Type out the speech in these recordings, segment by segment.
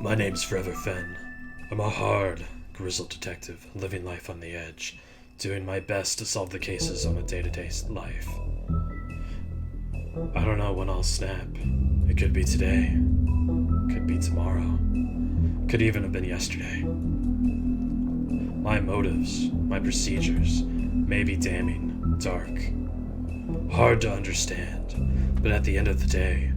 My name's Forever Fenn. I'm a hard, grizzled detective living life on the edge, doing my best to solve the cases on a day-to-day life. I don't know when I'll snap. It could be today, could be tomorrow, could even have been yesterday. My motives, my procedures may be damning, dark, hard to understand, but at the end of the day,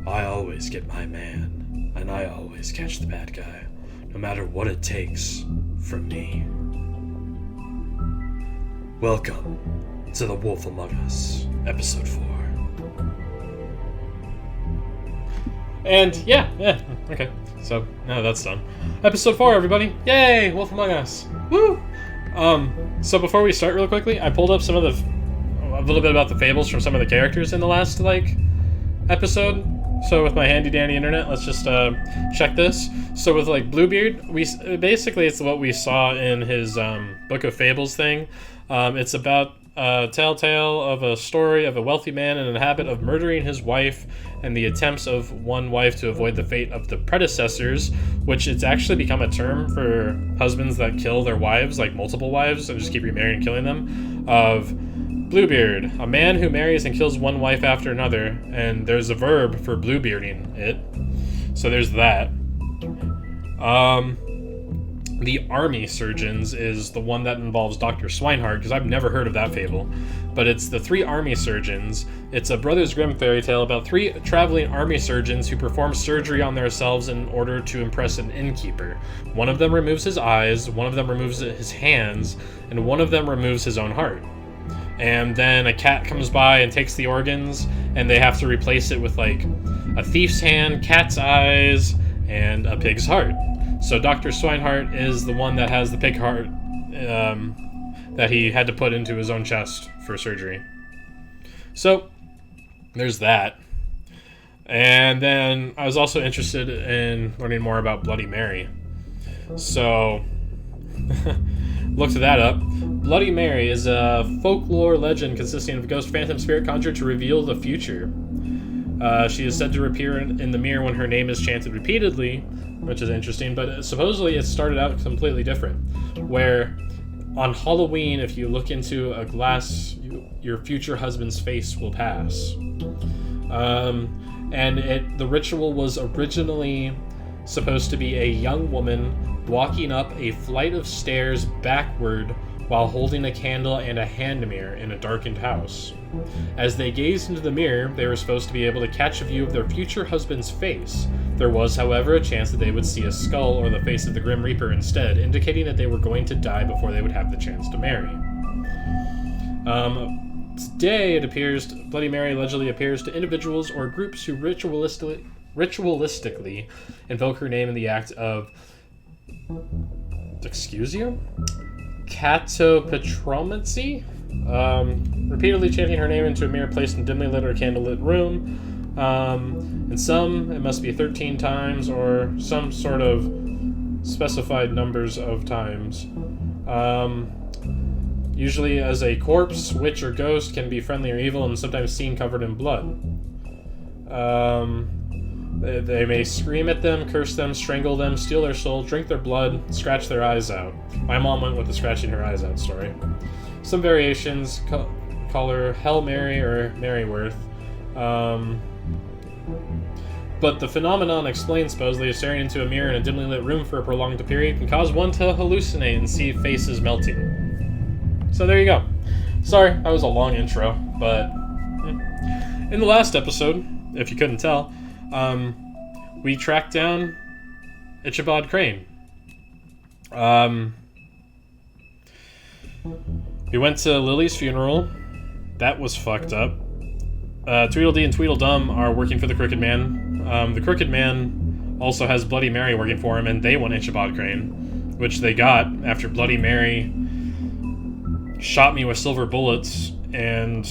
I always get my man, and I always catch the bad guy, no matter what it takes from me. Welcome to The Wolf Among Us, Episode 4. And yeah, okay. So now that's done. Episode 4, everybody. Yay! Wolf Among Us. Woo! So before we start real quickly, I pulled up a little bit about the fables from some of the characters in the last, episode. So with my handy dandy internet, let's just check this. So with Bluebeard, it's what we saw in his Book of Fables thing. It's about a telltale of a story of a wealthy man in a habit of murdering his wife and the attempts of one wife to avoid the fate of the predecessors, which it's actually become a term for husbands that kill their wives, multiple wives, and just keep remarrying and killing them, of Bluebeard, a man who marries and kills one wife after another, and there's a verb for bluebearding it. So there's that. The Army Surgeons is the one that involves Dr. Swinehart, because I've never heard of that fable. But it's the three Army Surgeons. It's a Brothers Grimm fairy tale about three traveling Army Surgeons who perform surgery on themselves in order to impress an innkeeper. One of them removes his eyes, one of them removes his hands, and one of them removes his own heart. And then a cat comes by and takes the organs, and they have to replace it with a thief's hand, cat's eyes, and a pig's heart. So Dr. Swinehart is the one that has the pig heart that he had to put into his own chest for surgery. So there's that. And then I was also interested in learning more about Bloody Mary. So looked that up. Bloody Mary is a folklore legend consisting of a ghost, phantom, spirit conjured to reveal the future. She is said to appear in the mirror when her name is chanted repeatedly, which is interesting, but supposedly it started out completely different, where on Halloween, if you look into a glass, your future husband's face will pass. The ritual was originally supposed to be a young woman walking up a flight of stairs backward while holding a candle and a hand mirror in a darkened house. As they gazed into the mirror, they were supposed to be able to catch a view of their future husband's face. There was, however, a chance that they would see a skull or the face of the Grim Reaper instead, indicating that they were going to die before they would have the chance to marry. Today, it appears Bloody Mary allegedly appears to individuals or groups who ritualistically invoke her name in the act of catopatromancy, repeatedly chanting her name into a mirror placed in a dimly lit or candlelit room. In some, it must be 13 times or some sort of specified numbers of times. Usually as a corpse, witch, or ghost can be friendly or evil and sometimes seen covered in blood. They may scream at them, curse them, strangle them, steal their soul, drink their blood, scratch their eyes out. My mom went with the scratching her eyes out story. Some variations call her Hell Mary or Maryworth. But the phenomenon explains supposedly staring into a mirror in a dimly lit room for a prolonged period can cause one to hallucinate and see faces melting. So there you go. Sorry, that was a long intro, but in the last episode, if you couldn't tell, we tracked down Ichabod Crane. We went to Lily's funeral. That was fucked up. Tweedledee and Tweedledum are working for the Crooked Man. The Crooked Man also has Bloody Mary working for him, and they want Ichabod Crane, which they got after Bloody Mary shot me with silver bullets and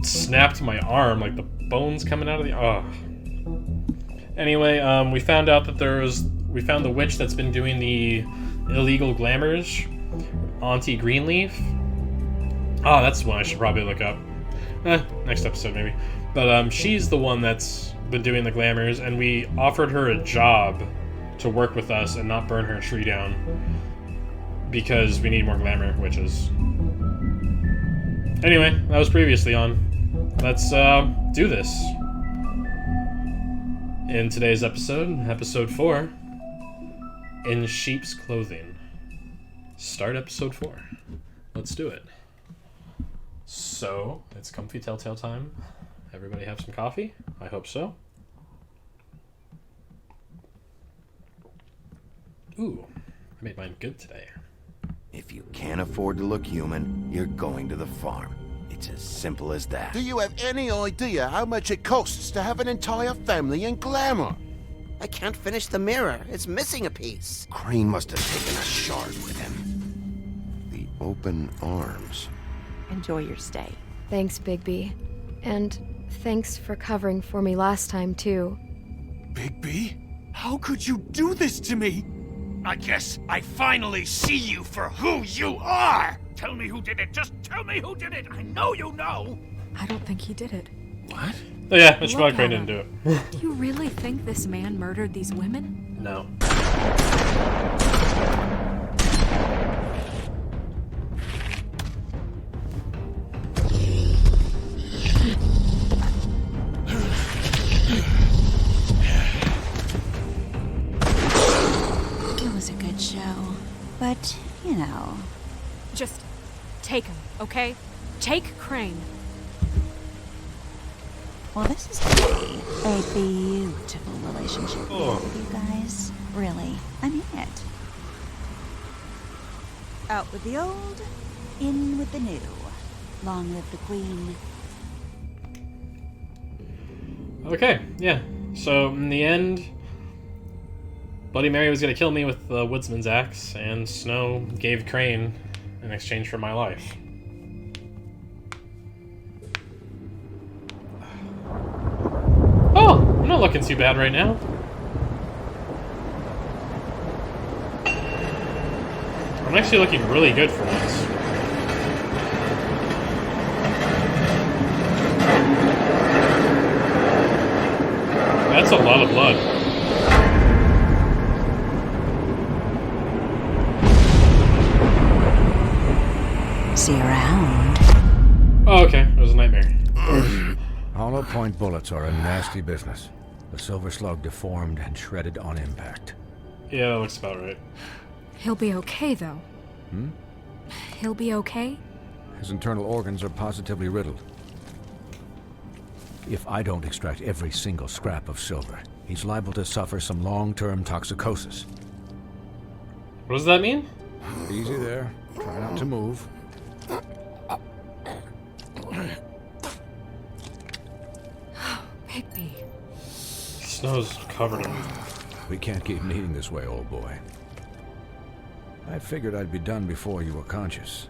snapped my arm, the bones coming out of the... Anyway, we found out that we found the witch that's been doing the illegal glamours, Auntie Greenleaf. That's one I should probably look up. Next episode maybe. But she's the one that's been doing the glamours, and we offered her a job to work with us and not burn her tree down because we need more glamour witches. Anyway, that was previously on. Let's do this. In today's episode 4, In Sheep's Clothing. Start episode 4. Let's do it. So, it's comfy Telltale time. Everybody have some coffee? I hope so. Ooh, I made mine good today. If you can't afford to look human, you're going to the farm. It's as simple as that. Do you have any idea how much it costs to have an entire family in glamour? I can't finish the mirror. It's missing a piece. Crane must have taken a shard with him. The open arms. Enjoy your stay. Thanks, Bigby. And thanks for covering for me last time, too. Bigby? How could you do this to me? I guess I finally see you for who you are! Tell me who did it! Just tell me who did it! I know you know! I don't think he did it. What? Oh yeah, Mr. Look Crane at didn't do it. Do you really think this man murdered these women? No. It was a good show, but, you know. Just take him, okay? Take Crane. Well, this is gonna be a beautiful relationship with you guys. Really, I mean it. Out with the old, in with the new. Long live the queen. Okay, yeah. So, in the end, Bloody Mary was gonna kill me with the Woodsman's axe, and Snow gave Crane in exchange for my life. Oh, I'm not looking too bad right now. I'm actually looking really good for once. That's a lot of blood. See you around. Oh, okay. It was a nightmare. Hollow point bullets are a nasty business. The silver slug deformed and shredded on impact. Yeah, that looks about right. He'll be okay, though. He'll be okay? His internal organs are positively riddled. If I don't extract every single scrap of silver, he's liable to suffer some long-term toxicosis. What does that mean? Easy there. Try not to move. Bigby. Snow's covered him. We can't keep needing this way, old boy. I figured I'd be done before you were conscious,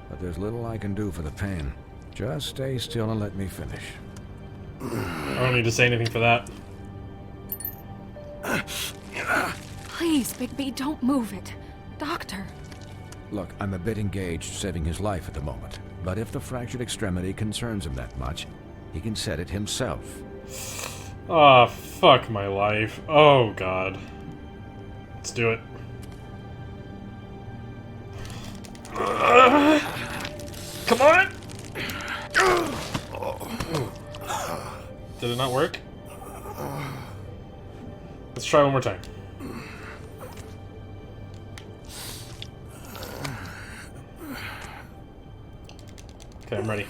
but there's little I can do for the pain. Just stay still and let me finish. I don't need to say anything for that. Please, Bigby, don't move it. Doctor. Look, I'm a bit engaged saving his life at the moment, but if the fractured extremity concerns him that much, he can set it himself. Oh, fuck my life. Oh, God. Let's do it. Come on! Did it not work? Let's try one more time. Okay, I'm ready.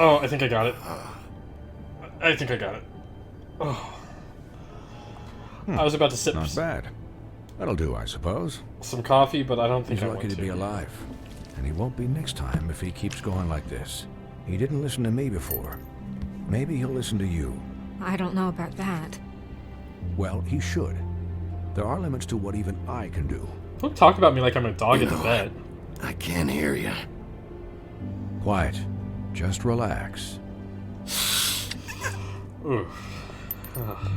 Oh, I think I got it. I think I got it. Oh. I was about to sip Not bad. That'll do, I suppose. some coffee, but I don't think He's I lucky want to be alive. And he won't be next time if he keeps going like this. He didn't listen to me before. Maybe he'll listen to you. I don't know about that. Well, he should. There are limits to what even I can do. Don't talk about me like I'm a dog at the vet. I can't hear you. Quiet. Just relax. Ooh. Ugh.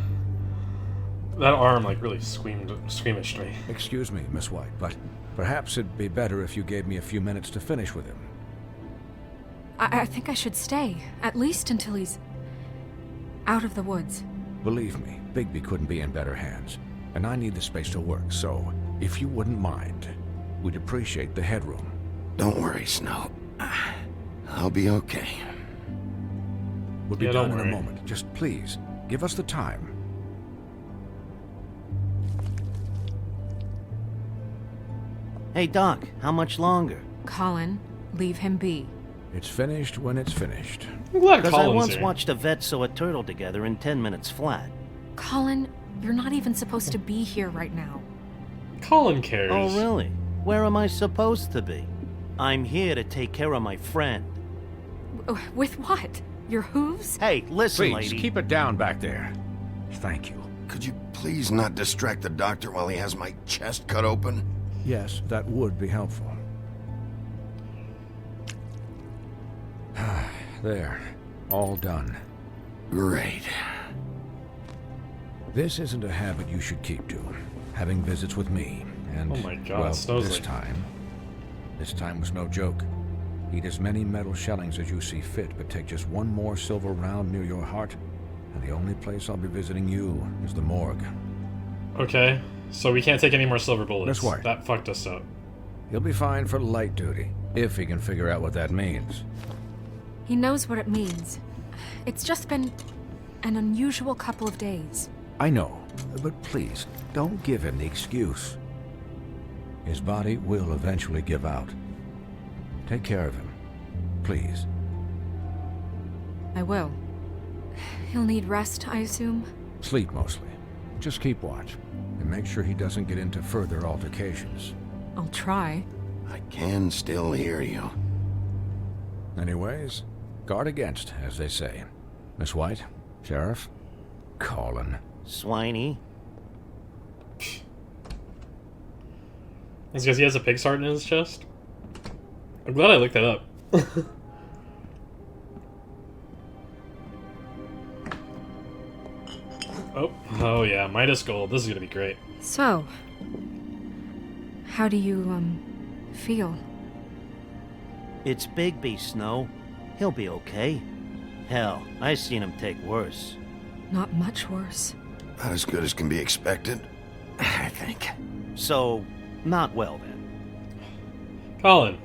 That arm, like, really squeamished me. Excuse me, Miss White, but perhaps it'd be better if you gave me a few minutes to finish with him. I think I should stay, at least until he's out of the woods. Believe me, Bigby couldn't be in better hands. And I need the space to work, so if you wouldn't mind, we'd appreciate the headroom. Don't worry, Snow. I'll be okay. We'll be Yeah, done don't in a worry. moment. Just please, give us the time. Hey, Doc, how much longer? Colin, leave him be. It's finished when it's finished. I'm glad Because I Colin's once here. watched a vet sew a turtle together in 10 minutes flat. Colin, you're not even supposed to be here right now. Colin cares. Oh, really? Where am I supposed to be? I'm here to take care of my friend. With what? Your hooves? Hey, listen, Please, lady. keep it down back there. Thank you. Could you please not distract the doctor while he has my chest cut open? Yes, that would be helpful. There. All done. Great. This isn't a habit you should keep to. Having visits with me, and Oh my God, well, Snow's this like- time was no joke. Eat as many metal shellings as you see fit, but take just one more silver round near your heart, and the only place I'll be visiting you is the morgue. Okay, so we can't take any more silver bullets. That's right. That fucked us up. He'll be fine for light duty, if he can figure out what that means. He knows what it means. It's just been an unusual couple of days. I know, but please, don't give him the excuse. His body will eventually give out. Take care of him, please. I will. He'll need rest, I assume? Sleep mostly. Just keep watch, and make sure he doesn't get into further altercations. I'll try. I can still hear you. Anyways, guard against, as they say. Miss White, Sheriff, Colin. Swiney. It's because he has a pig's heart in his chest? I'm glad I looked that up. Oh yeah, Midas Gold. This is gonna be great. So, how do you, feel? It's Bigby, Snow. He'll be okay. Hell, I seen him take worse. Not much worse. Not as good as can be expected, I think. So, not well then. Colin.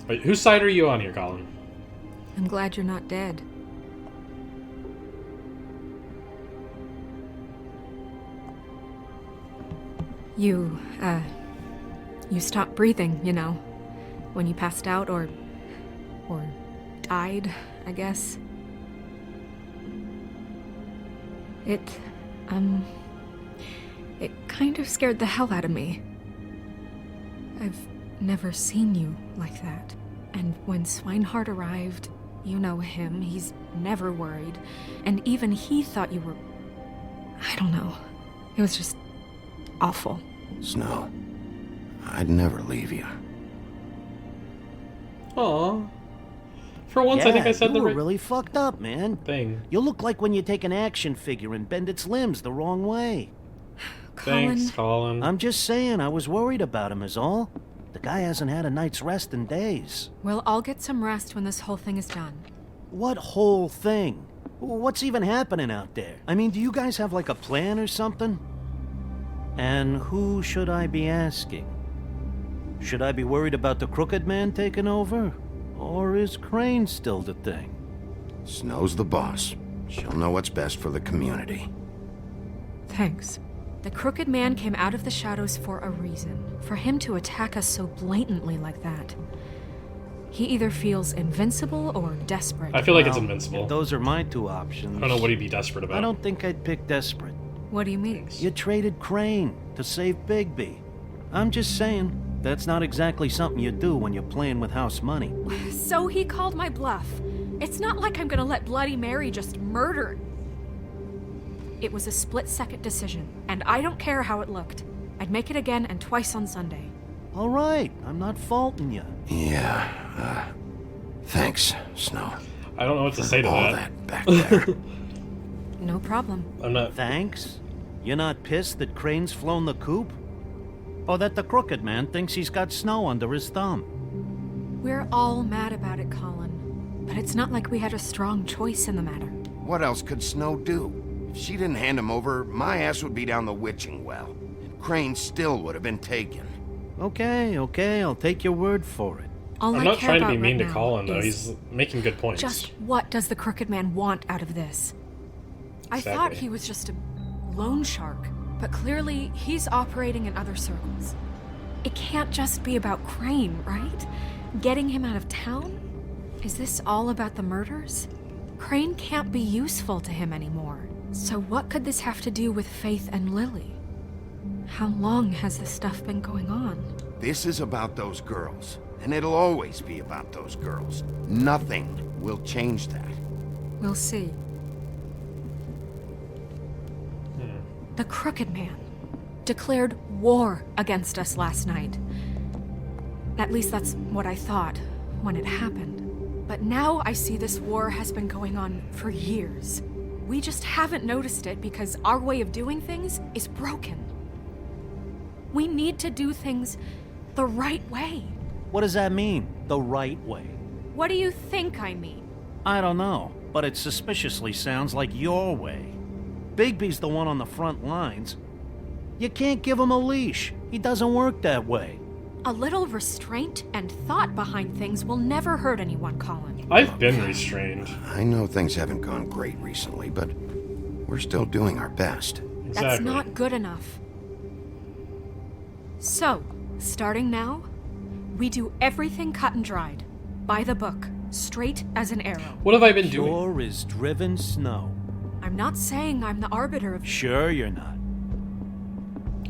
Wait, whose side are you on here, Colin? I'm glad you're not dead. You stopped breathing, you know, when you passed out or died, I guess. It kind of scared the hell out of me. I've never seen you like that. And when Swinehart arrived, you know him, he's never worried. And even he thought you were... I don't know. It was just awful. Snow, I'd never leave you. Aww. For once, I think I said you the were right really fucked up, man. thing. You look like when you take an action figure and bend its limbs the wrong way. Thanks, Colin. I'm just saying, I was worried about him is all. The guy hasn't had a night's rest in days. Well, I'll get some rest when this whole thing is done. What whole thing? What's even happening out there? I mean, do you guys have like a plan or something? And who should I be asking? Should I be worried about the Crooked Man taking over? Or is Crane still the thing? Snow's the boss. She'll know what's best for the community. Thanks. The Crooked Man came out of the shadows for a reason. For him to attack us so blatantly like that. He either feels invincible or desperate. I feel like it's Well, invincible. if those are my two options. I don't know what he'd be desperate about. I don't think I'd pick desperate. What do you mean? You traded Crane to save Bigby. I'm just saying, that's not exactly something you do when you're playing with house money. So he called my bluff. It's not like I'm gonna let Bloody Mary just murder. It was a split-second decision, and I don't care how it looked. I'd make it again and twice on Sunday. All right, I'm not faulting you. Yeah, thanks, Snow. I don't know what to say to all that. Back there. No problem. I'm not... Thanks? You're not pissed that Crane's flown the coop? Or that the Crooked Man thinks he's got Snow under his thumb? We're all mad about it, Colin. But it's not like we had a strong choice in the matter. What else could Snow do? If she didn't hand him over, my ass would be down the witching well. And Crane still would have been taken. Okay, I'll take your word for it. All I'm I not care trying to about be mean right to now Colin, though. is He's making good points. just what does the Crooked Man want out of this? I thought Exactly. he was just a loan shark, but clearly he's operating in other circles. It can't just be about Crane, right? Getting him out of town? Is this all about the murders? Crane can't be useful to him anymore. So what could this have to do with Faith and Lily? How long has this stuff been going on? This is about those girls, and it'll always be about those girls. Nothing will change that. We'll see. The Crooked Man declared war against us last night. At least that's what I thought when it happened. But now I see this war has been going on for years. We just haven't noticed it because our way of doing things is broken. We need to do things the right way. What does that mean, the right way? What do you think I mean? I don't know, but it suspiciously sounds like your way. Bigby's the one on the front lines. You can't give him a leash. He doesn't work that way. A little restraint and thought behind things will never hurt anyone, Colin. I've been restrained. I know things haven't gone great recently, but we're still doing our best. That's Exactly. not good enough. So, starting now, we do everything cut and dried, by the book, straight as an arrow. What have I been doing? Pure as driven snow. I'm not saying I'm the arbiter of... Sure you're not.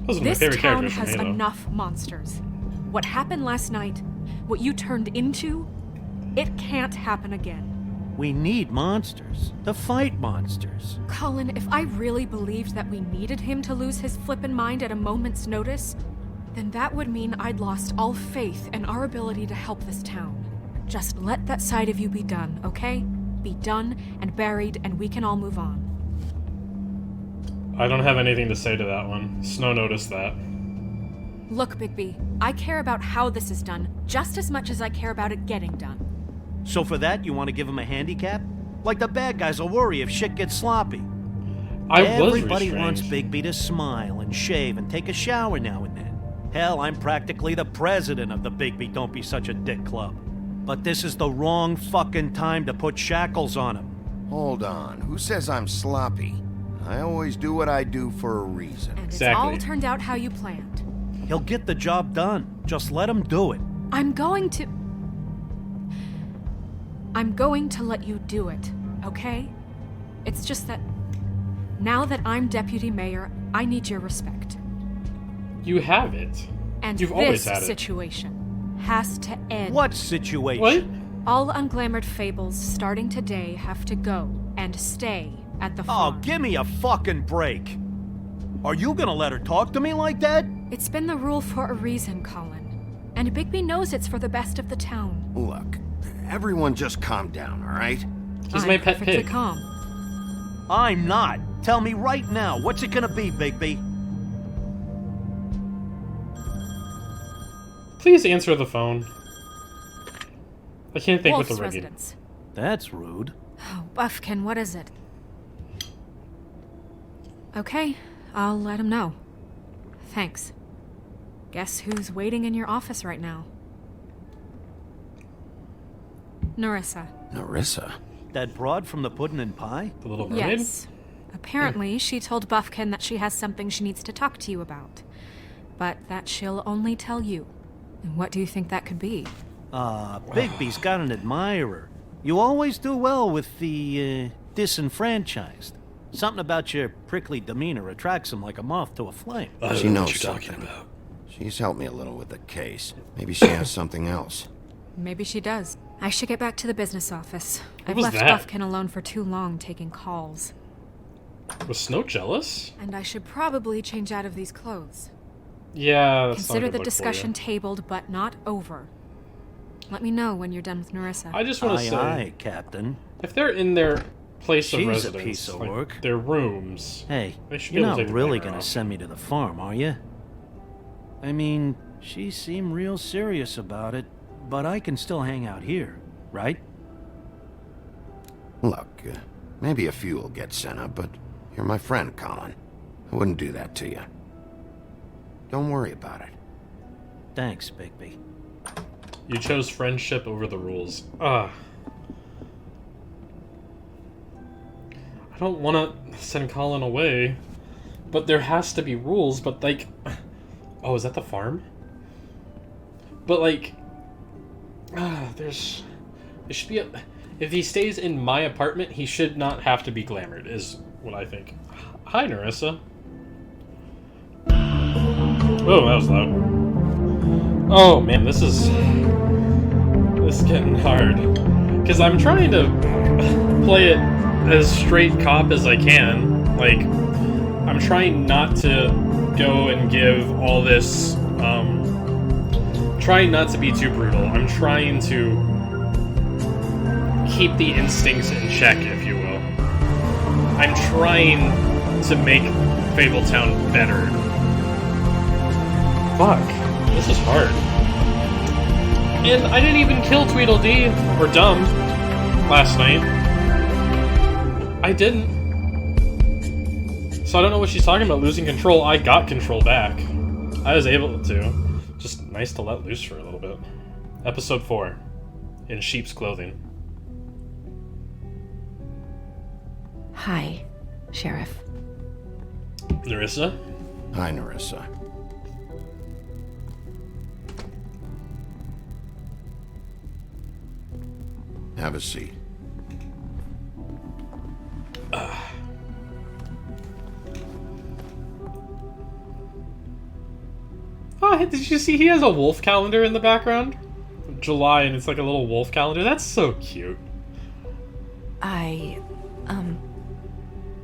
Those are my This favorite town characters from has Halo. enough monsters. What happened last night, what you turned into, it can't happen again. We need monsters. To fight monsters. Colin, if I really believed that we needed him to lose his flippin' mind at a moment's notice, then that would mean I'd lost all faith in our ability to help this town. Just let that side of you be done, okay? Be done and buried, and we can all move on. I don't have anything to say to that one. Snow noticed that. Look, Bigby, I care about how this is done just as much as I care about it getting done. So for that, you want to give him a handicap? Like the bad guys will worry if shit gets sloppy. Everybody wants Bigby to smile and shave and take a shower now and then. Hell, I'm practically the president of the Bigby Don't Be Such a Dick Club. But this is the wrong fucking time to put shackles on him. Hold on, who says I'm sloppy? I always do what I do for a reason. And it's all turned out how you planned. He'll get the job done. Just let him do it. I'm going to let you do it, okay? It's just that now that I'm deputy mayor, I need your respect. You have it. And You've this always had it. situation has to end. What situation? What? All unglamored fables starting today have to go and stay at the Oh, farm. give me a fucking break. Are you gonna let her talk to me like that? It's been the rule for a reason, Colin. And Bigby knows it's for the best of the town. Look, everyone just calm down, all right? He's I'm my pet perfectly pig. calm. I'm not. Tell me right now, what's it gonna be, Bigby? Please answer the phone. I can't think with Wolf's the ringing. residence. That's rude. Oh, Buffkin, what is it? Okay, I'll let him know. Thanks. Guess who's waiting in your office right now? Narissa. Narissa? That broad from the puddin' and pie? The little mermaid? Yes. Apparently, she told Buffkin that she has something she needs to talk to you about. But that she'll only tell you. And what do you think that could be? Bigby's got an admirer. You always do well with the, disenfranchised. Something about your prickly demeanor attracts him like a moth to a flame. She knows something. She's helped me a little with the case. Maybe she has something else. Maybe she does. I should get back to the business office. I've was left that? Buffkin alone for too long taking calls. Was Snow jealous? And I should probably change out of these clothes. Yeah, that's Consider not a good the look discussion tabled, but not over. Let me know when you're done with Narissa. I just want to say, Aye, Captain. if they're in their place of She's a residence, piece of like work. their rooms, Hey, they should you're be able not to take the really camera gonna off. send me to the farm, are you? I mean, she seemed real serious about it, but I can still hang out here, right? Look, maybe a few will get sent up, but you're my friend, Colin. I wouldn't do that to you. Don't worry about it. Thanks, Bigby. You chose friendship over the rules. I don't want to send Colin away, but there has to be rules, but like... Oh, is that the farm? But like... there should be a... If he stays in my apartment, he should not have to be glamored, is what I think. Hi, Narissa. Oh, that was loud. Oh, man, this is getting hard. Because I'm trying to play it as straight cop as I can. Like, I'm trying not to go and give all this, trying not to be too brutal. I'm trying to keep the instincts in check, if you will. I'm trying to make Fabletown better. Fuck, this is hard. And I didn't even kill Tweedledee, or Dumb, last night. I didn't. So I don't know what she's talking about, losing control. I got control back. I was able to. Just nice to let loose for a little bit. Episode 4. In sheep's clothing. Hi, Sheriff. Narissa? Hi, Narissa. Have a seat. Oh, did you see he has a wolf calendar in the background? July, and it's like a little wolf calendar. That's so cute.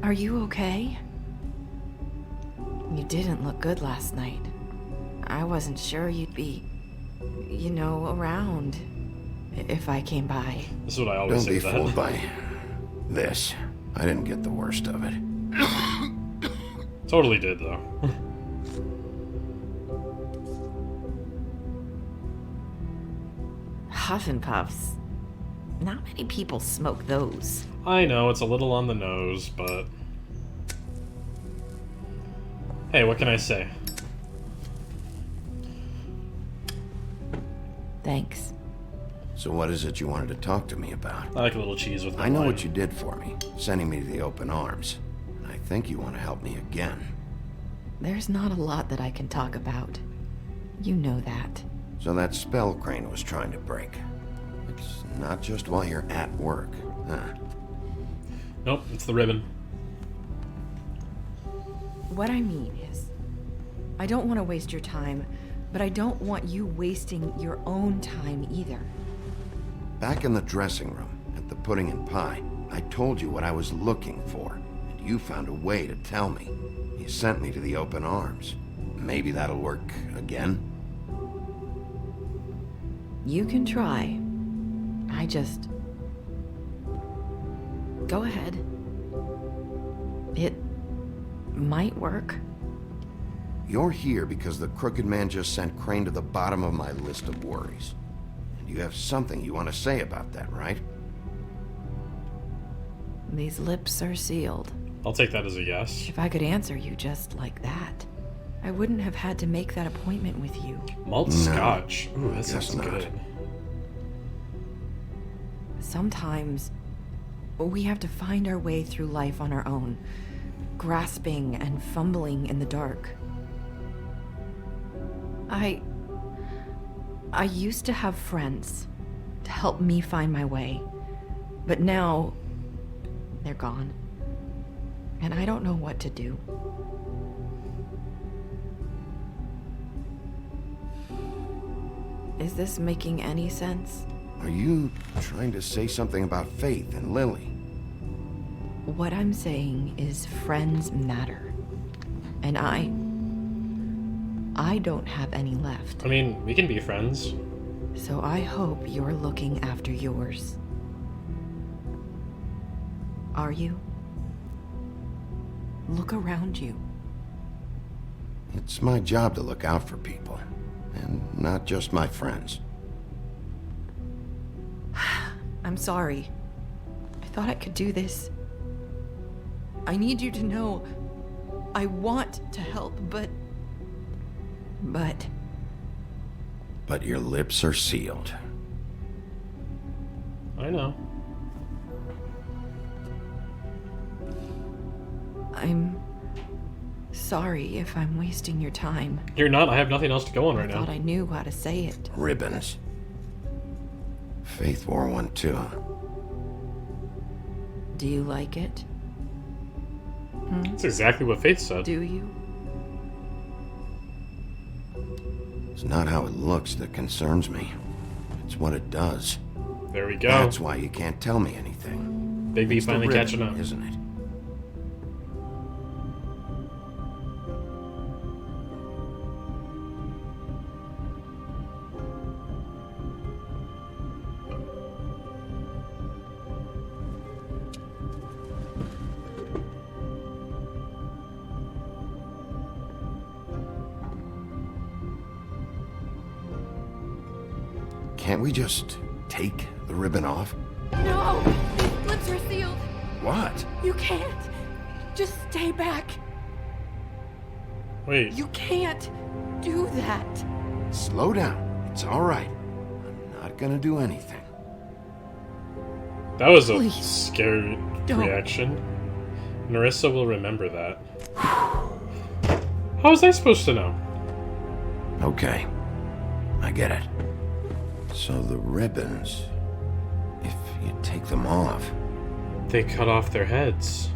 Are you okay? You didn't look good last night. I wasn't sure you'd be, you know, around if I came by. This is what I always say. Don't be fooled by this. I didn't get the worst of it. Totally did, though. Huff and Puffs. Not many people smoke those. I know, it's a little on the nose, but... Hey, what can I say? Thanks. So what is it you wanted to talk to me about? I like a little cheese with my I know wine. what you did for me, sending me to the open arms. And I think you want to help me again. There's not a lot that I can talk about. You know that. So that spell Crane was trying to break. It's not just while you're at work, huh? Nope, it's the ribbon. What I mean is, I don't want to waste your time, but I don't want you wasting your own time either. Back in the dressing room, at the pudding and pie, I told you what I was looking for, and you found a way to tell me. You sent me to the open arms. Maybe that'll work again? You can try. I just... Go ahead. It might work. You're here because the Crooked Man just sent Crane to the bottom of my list of worries. And you have something you want to say about that, right? These lips are sealed. I'll take that as a yes. If I could answer you just like that, I wouldn't have had to make that appointment with you. Malt scotch. Ooh, that sounds good. Sometimes we have to find our way through life on our own, grasping and fumbling in the dark. I used to have friends to help me find my way, but now they're gone, and I don't know what to do. Is this making any sense? Are you trying to say something about Faith and Lily? What I'm saying is friends matter. And I don't have any left. I mean, we can be friends. So I hope you're looking after yours. Are you? Look around you. It's my job to look out for people, and not just my friends. I'm sorry. I thought I could do this. I need you to know I want to help, but your lips are sealed. I know. I'm sorry if I'm wasting your time. You're not. I have nothing else to go on right I now. thought I knew how to say it. Ribbons. Faith wore one too. Do you like it? That's exactly what Faith said. Do you? It's not how it looks that concerns me. It's what it does. There we go. That's why you can't tell me anything. Big B It's the finally ribbon, catching up. Isn't it? Can't we just take the ribbon off? No! These lips are sealed! What? You can't! Just stay back! Wait. You can't do that! Slow down. It's all right. I'm not gonna do anything. That was a Please, scary don't. reaction. Narissa will remember that. How was I supposed to know? Okay. I get it. So the ribbons, if you take them off... They cut off their heads.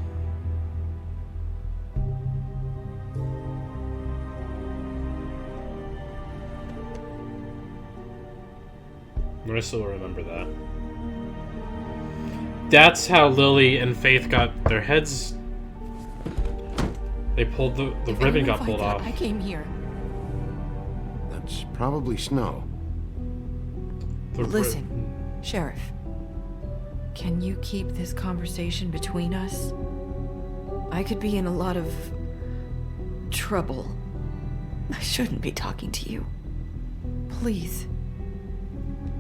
Marissa will remember that. That's how Lily and Faith got their heads... They pulled the ribbon got pulled off. I came here. That's probably Snow. Listen, Sheriff. Can you keep this conversation between us? I could be in a lot of trouble. I shouldn't be talking to you. Please.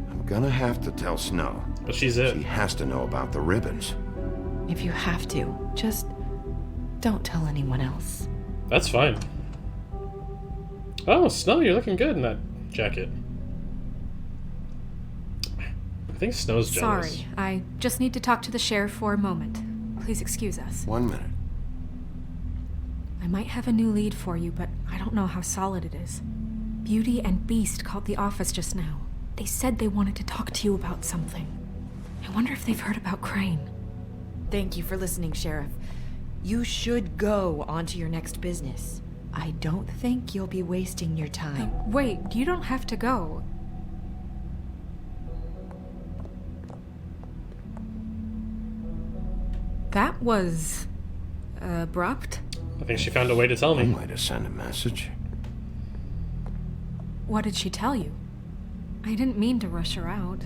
I'm gonna have to tell Snow. But she's it. She has to know about the ribbons. If you have to, just don't tell anyone else. That's fine. Oh, Snow, you're looking good in that jacket. I think Snow's jealous. Sorry, I just need to talk to the sheriff for a moment. Please excuse us. 1 minute. I might have a new lead for you, but I don't know how solid it is. Beauty and Beast called the office just now. They said they wanted to talk to you about something. I wonder if they've heard about Crane. Thank you for listening, Sheriff. You should go on to your next business. I don't think you'll be wasting your time. Wait, you don't have to go. That was... abrupt? I think she found a way to tell me. I might have sent a message. What did she tell you? I didn't mean to rush her out.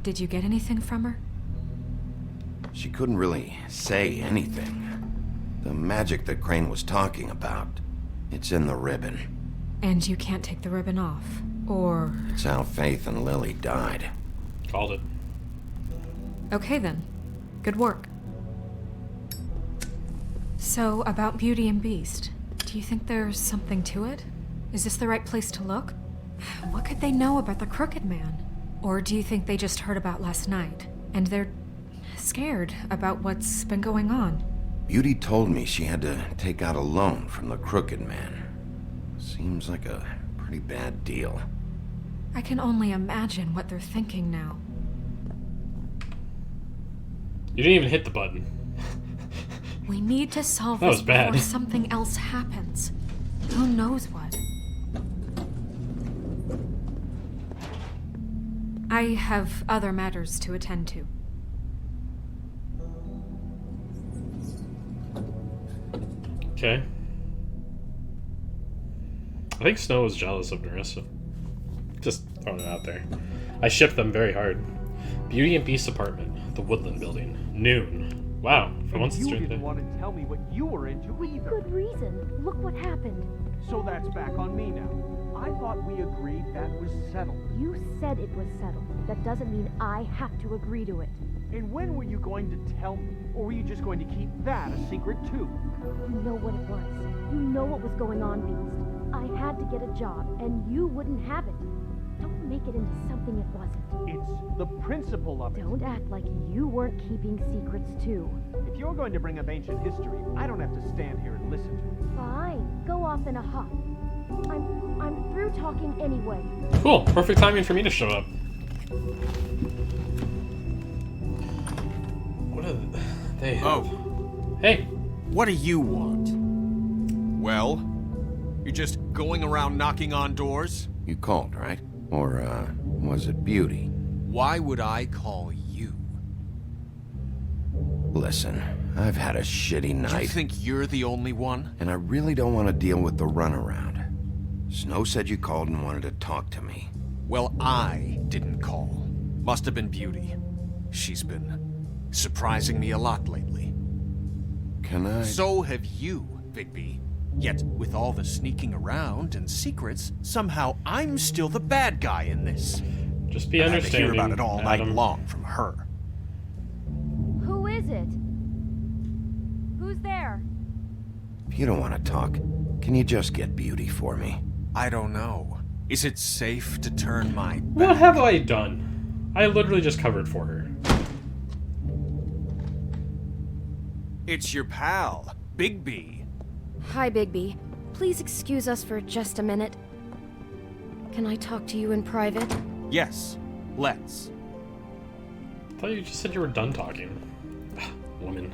Did you get anything from her? She couldn't really say anything. The magic that Crane was talking about, it's in the ribbon. And you can't take the ribbon off, or... It's how Faith and Lily died. Called it. Okay then. Good work. So, about Beauty and Beast, do you think there's something to it? Is this the right place to look? What could they know about the Crooked Man? Or do you think they just heard about last night, and they're scared about what's been going on? Beauty told me she had to take out a loan from the Crooked Man. Seems like a pretty bad deal. I can only imagine what they're thinking now. You didn't even hit the button. We need to solve That this was bad. before something else happens. Who knows what? I have other matters to attend to. Okay. I think Snow was jealous of Narissa. Just throwing it out there. I shipped them very hard. Beauty and Beast's apartment, the Woodland building. Noon. Wow, for once it's You during the didn't day. want to tell me what you were into either. Good reason. Look what happened. So that's back on me now. I thought we agreed that was settled. You said it was settled. That doesn't mean I have to agree to it. And when were you going to tell me? Or were you just going to keep that a secret too? You know what it was. You know what was going on, Beast. I had to get a job, and you wouldn't have it. Don't make it into something it wasn't. It's the principle of it. Don't act like you weren't keeping secrets too. If you're going to bring up ancient history, I don't have to stand here and listen to it. Fine. Go off in a huff. I'm through talking anyway. Cool. Perfect timing for me to show up. What are they have? Oh. Hey. What do you want? Well, you're just going around knocking on doors? You called, right? Or, was it Beauty? Why would I call you? Listen, I've had a shitty night. You think you're the only one? And I really don't want to deal with the runaround. Snow said you called and wanted to talk to me. Well, I didn't call. Must have been Beauty. She's been surprising me a lot lately. Can I? So have you, Bigby. Yet, with all the sneaking around and secrets, somehow I'm still the bad guy in this. Just be understanding. I had to hear about it all night Adam. long from her. Who is it? Who's there? If you don't want to talk, can you just get Beauty for me? I don't know. Is it safe to turn my back? What have I done? I literally just covered for her. It's your pal, Bigby. Hi, Bigby. Please excuse us for just a minute. Can I talk to you in private? Yes, let's. I thought you just said you were done talking. Woman.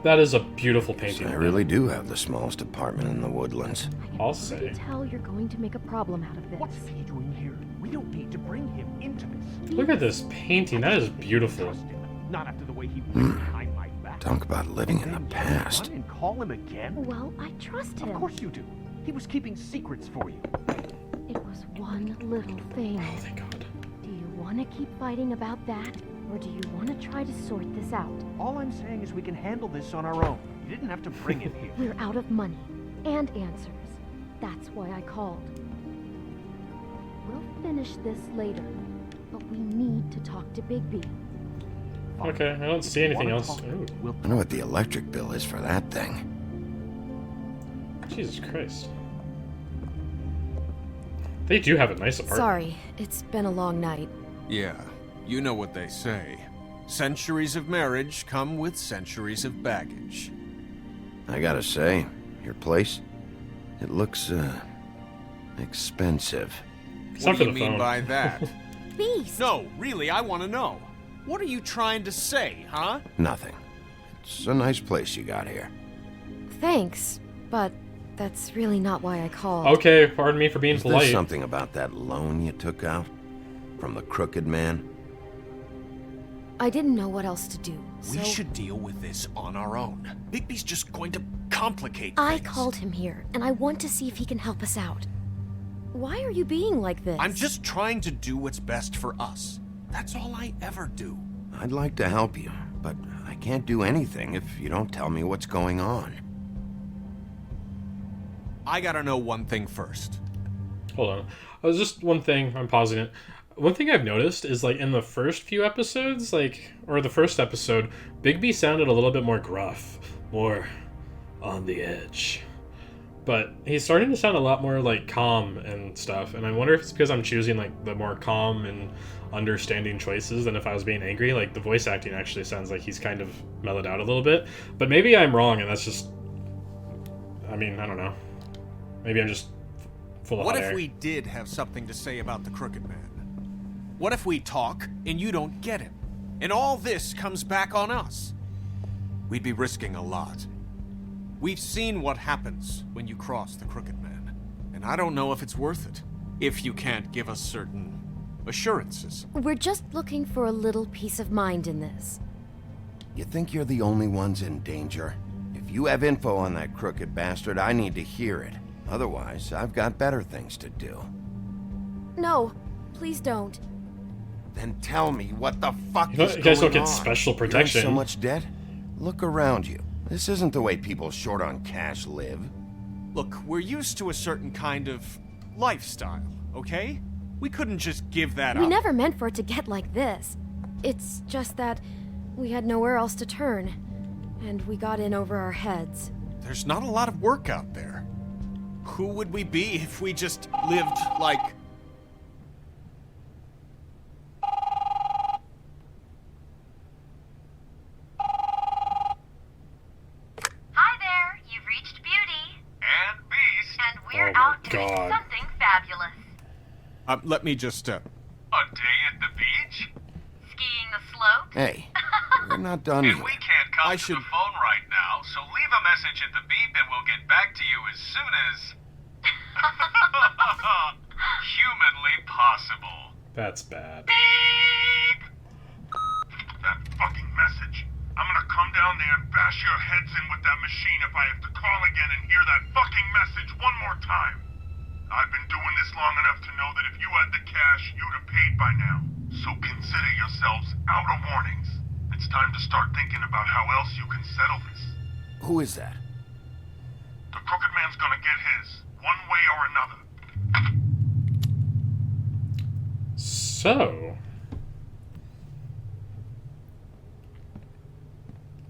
That is a beautiful painting. I really do have the smallest apartment in the Woodlands. I'll say. I can tell you're going to make a problem out of this. What's he doing here? We don't need to bring him into this. Look at this painting. That is beautiful. Not after the way he went behind my back. Talk about living in the past. And call him again? Well, I trust him. Of course you do. He was keeping secrets for you. It was one little thing. Oh, thank God. Do you want to keep fighting about that? Or do you want to try to sort this out? All I'm saying is we can handle this on our own. You didn't have to bring him here. We're out of money and answers. That's why I called. We'll finish this later, but we need to talk to Bigby. Okay, I don't see anything else. Ooh. I wonder what the electric bill is for that thing. Jesus Christ. They do have a nice apartment. Sorry, it's been a long night. Yeah, you know what they say. Centuries of marriage come with centuries of baggage. I gotta say, your place, it looks, expensive. What do you mean by that? Beast! No, really, I want to know. What are you trying to say, huh? Nothing. It's a nice place you got here. Thanks, but that's really not why I called. Okay, pardon me for being Is polite. there something about that loan you took out? From the crooked man? I didn't know what else to do, so... We should deal with this on our own. Bigby's just going to complicate I things. called him here, and I want to see if he can help us out. Why are you being like this? I'm just trying to do what's best for us. That's all I ever do. I'd like to help you, but I can't do anything if you don't tell me what's going on. I gotta know one thing first. Hold on. Just one thing, I'm pausing it. One thing I've noticed is, like, in the first few episodes, or the first episode, Bigby sounded a little bit more gruff, more on the edge. But he's starting to sound a lot more, like, calm and stuff, and I wonder if it's because I'm choosing, like, the more calm and understanding choices than if I was being angry. Like, the voice acting actually sounds like he's kind of mellowed out a little bit. But maybe I'm wrong, and that's just... I mean, I don't know. Maybe I'm just full of What hot if air. we did have something to say about the Crooked Man? What if we talk and you don't get him? And all this comes back on us? We'd be risking a lot. We've seen what happens when you cross the Crooked Man. And I don't know if it's worth it. If you can't give us certain assurances. We're just looking for a little peace of mind in this. You think you're the only ones in danger? If you have info on that crooked bastard, I need to hear it. Otherwise, I've got better things to do. No, please don't. Then tell me what the fuck You is guys don't going get on? special You're in protection. so much debt? Look around you. This isn't the way people short on cash live. Look, we're used to a certain kind of lifestyle, okay? We couldn't just give that We up. never meant for it to get like this. It's just that we had nowhere else to turn, and we got in over our heads. There's not a lot of work out there. Who would we be if we just lived like... Hi there, you've reached Beauty. And Beast. And we're Oh my out doing God. something fabulous. let me just, A day at the beach? Skiing the slopes. Hey, we're not done And yet. we can't come I to should- the phone right now, so leave a message at the beep and we'll get back to you as soon as... humanly possible. That's bad. That fucking message. I'm gonna come down there and bash your heads in with that machine if I have to call again and hear that fucking message one more time. I've been doing this long enough to know that if you had the cash, you'd have paid by now. So consider yourselves out of warnings. It's time to start thinking about how else you can settle this. Who is that? The Crooked Man's gonna get his, one way or another. So,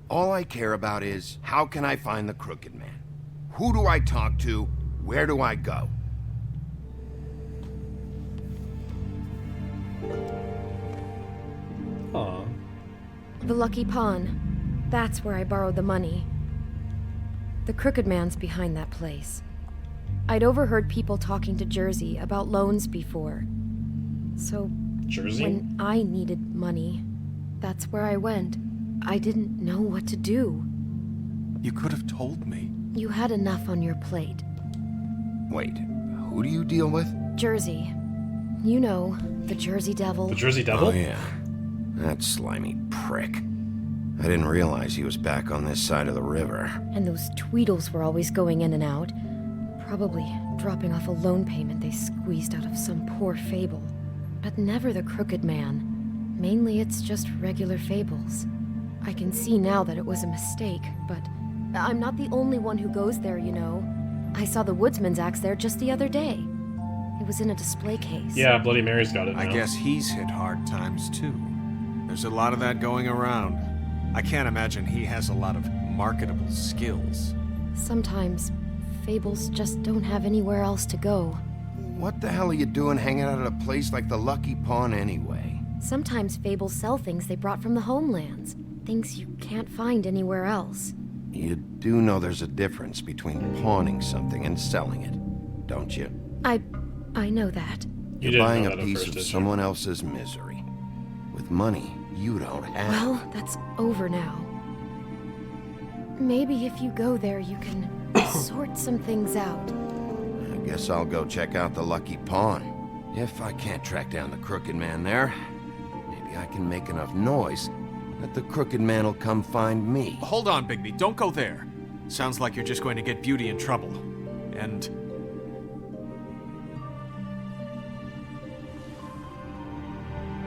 All I care about is, how can I find the Crooked Man? Who do I talk to? Where do I go? aw. The Lucky Pawn. That's where I borrowed the money. The Crooked Man's behind that place. I'd overheard people talking to Jersey about loans before. So, Jersey? when I needed money, that's where I went. I didn't know what to do. You could have told me. You had enough on your plate. Wait, who do you deal with? Jersey. You know, the Jersey Devil. The Jersey Devil? Oh, yeah. That slimy prick. I didn't realize he was back on this side of the river. And those Tweedles were always going in and out. Probably dropping off a loan payment they squeezed out of some poor fable. But never the Crooked Man. Mainly it's just regular fables. I can see now that it was a mistake, but I'm not the only one who goes there, you know. I saw the Woodsman's axe there just the other day. It was in a display case. Yeah, Bloody Mary's got it now. I guess he's hit hard times too. There's a lot of that going around. I can't imagine he has a lot of marketable skills. Sometimes fables just don't have anywhere else to go. What the hell are you doing hanging out at a place like the Lucky Pawn anyway? Sometimes fables sell things they brought from the homelands. Things you can't find anywhere else. You do know there's a difference between pawning something and selling it, don't you? I know that. You You're didn't buying know a that at piece first, of did you? someone else's misery. With money you don't have. Well, that's over now. Maybe if you go there, you can sort some things out. I guess I'll go check out the Lucky Pawn. If I can't track down the Crooked Man there, maybe I can make enough noise that the Crooked Man will come find me. Hold on, Bigby. Don't go there. Sounds like you're just going to get Beauty in trouble. And...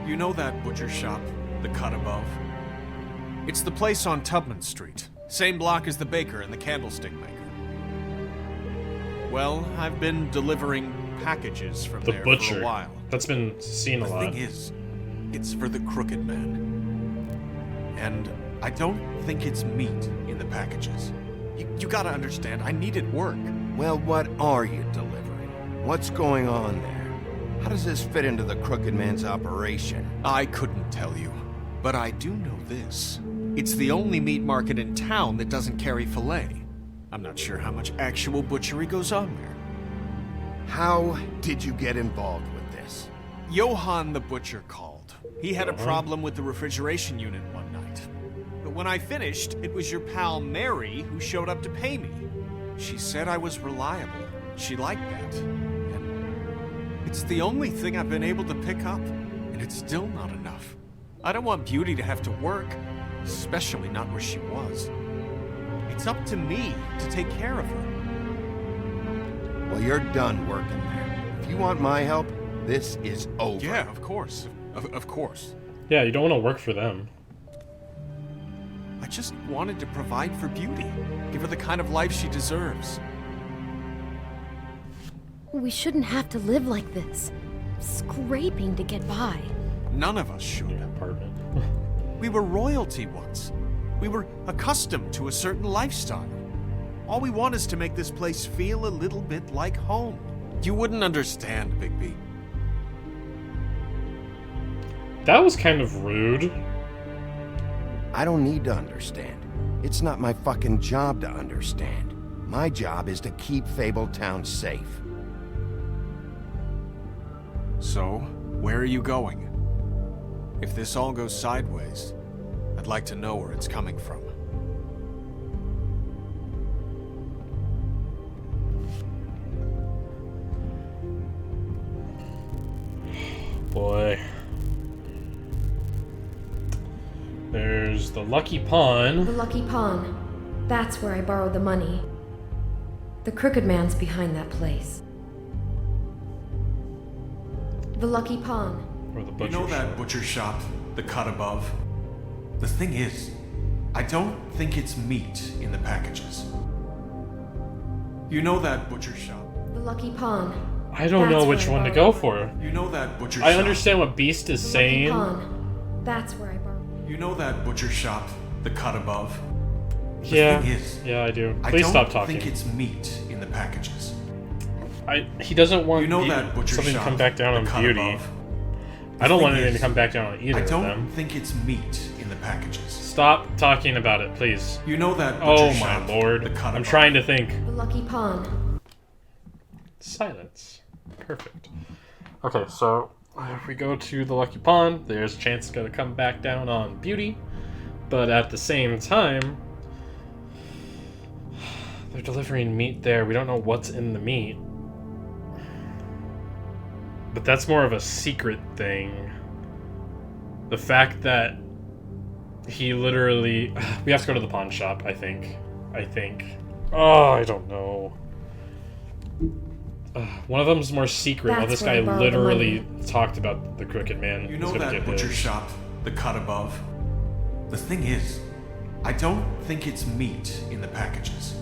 you know that butcher shop? The cut above? It's the place on Tubman Street. Same block as the baker and the candlestick maker. Well, I've been delivering packages from The there butcher. for a while. That's been seen a The lot. thing is, it's for the Crooked Man. And I don't think it's meat in the packages. You gotta understand, I needed work. Well, what are you delivering? What's going on there? How does this fit into the Crooked Man's operation? I couldn't tell you, but I do know this. It's the only meat market in town that doesn't carry filet. I'm not sure how much actual butchery goes on there. How did you get involved with this? Johann the butcher called. He had a Johann? problem with the refrigeration unit one night. But when I finished, it was your pal Mary who showed up to pay me. She said I was reliable. She liked that. And it's the only thing I've been able to pick up, and it's still not enough. I don't want Beauty to have to work, especially not where she was. It's up to me to take care of her. Well, you're done working there. If you want my help, this is over. Yeah, of course. Of course. Yeah, you don't want to work for them. I just wanted to provide for Beauty. Give her the kind of life she deserves. We shouldn't have to live like this. scraping to get by. None of us should. Apartment. We were royalty once. We were accustomed to a certain lifestyle. All we want is to make this place feel a little bit like home. You wouldn't understand, Bigby. That was kind of rude. I don't need to understand. It's not my fucking job to understand. My job is to keep Fabletown safe. So, where are you going? If this all goes sideways, I'd like to know where it's coming from. Boy. There's the Lucky Pawn. The Lucky Pawn. That's where I borrowed the money. The Crooked Man's behind that place. The Lucky Pawn. Or the butcher You know that shop. butcher shop, the cut above? The thing is, I don't think it's meat in the packages. You know that butcher shop? The Lucky Pawn. I don't know which one to go for. You know that butcher shop? I understand what Beast is saying. Pawn. That's where I borrowed. You know that butcher shop, the cut above? The Yeah, thing is, yeah, I do. I Please don't stop talking. think it's meat in the packages. He doesn't want You know that butcher something to shop, come back down the on cut Beauty. above? I don't The want thing anything is, to come back down on either I of don't them. think it's meat in the packages. Stop talking about it, please. You know that butcher Oh my shop, lord. the cut I'm above? trying to think. The Lucky Pawn. Silence. Perfect. Okay, so if we go to the Lucky Pawn, there's a chance it's going to come back down on Beauty. But at the same time, they're delivering meat there. We don't know what's in the meat. But that's more of a secret thing. The fact that he literally... We have to go to the pawn shop, I think. Oh, I don't know. One of them's more secret, while this guy literally talked about the Crooked Man. You know that butcher shop, the cut above? The thing is, I don't think it's meat in the packages.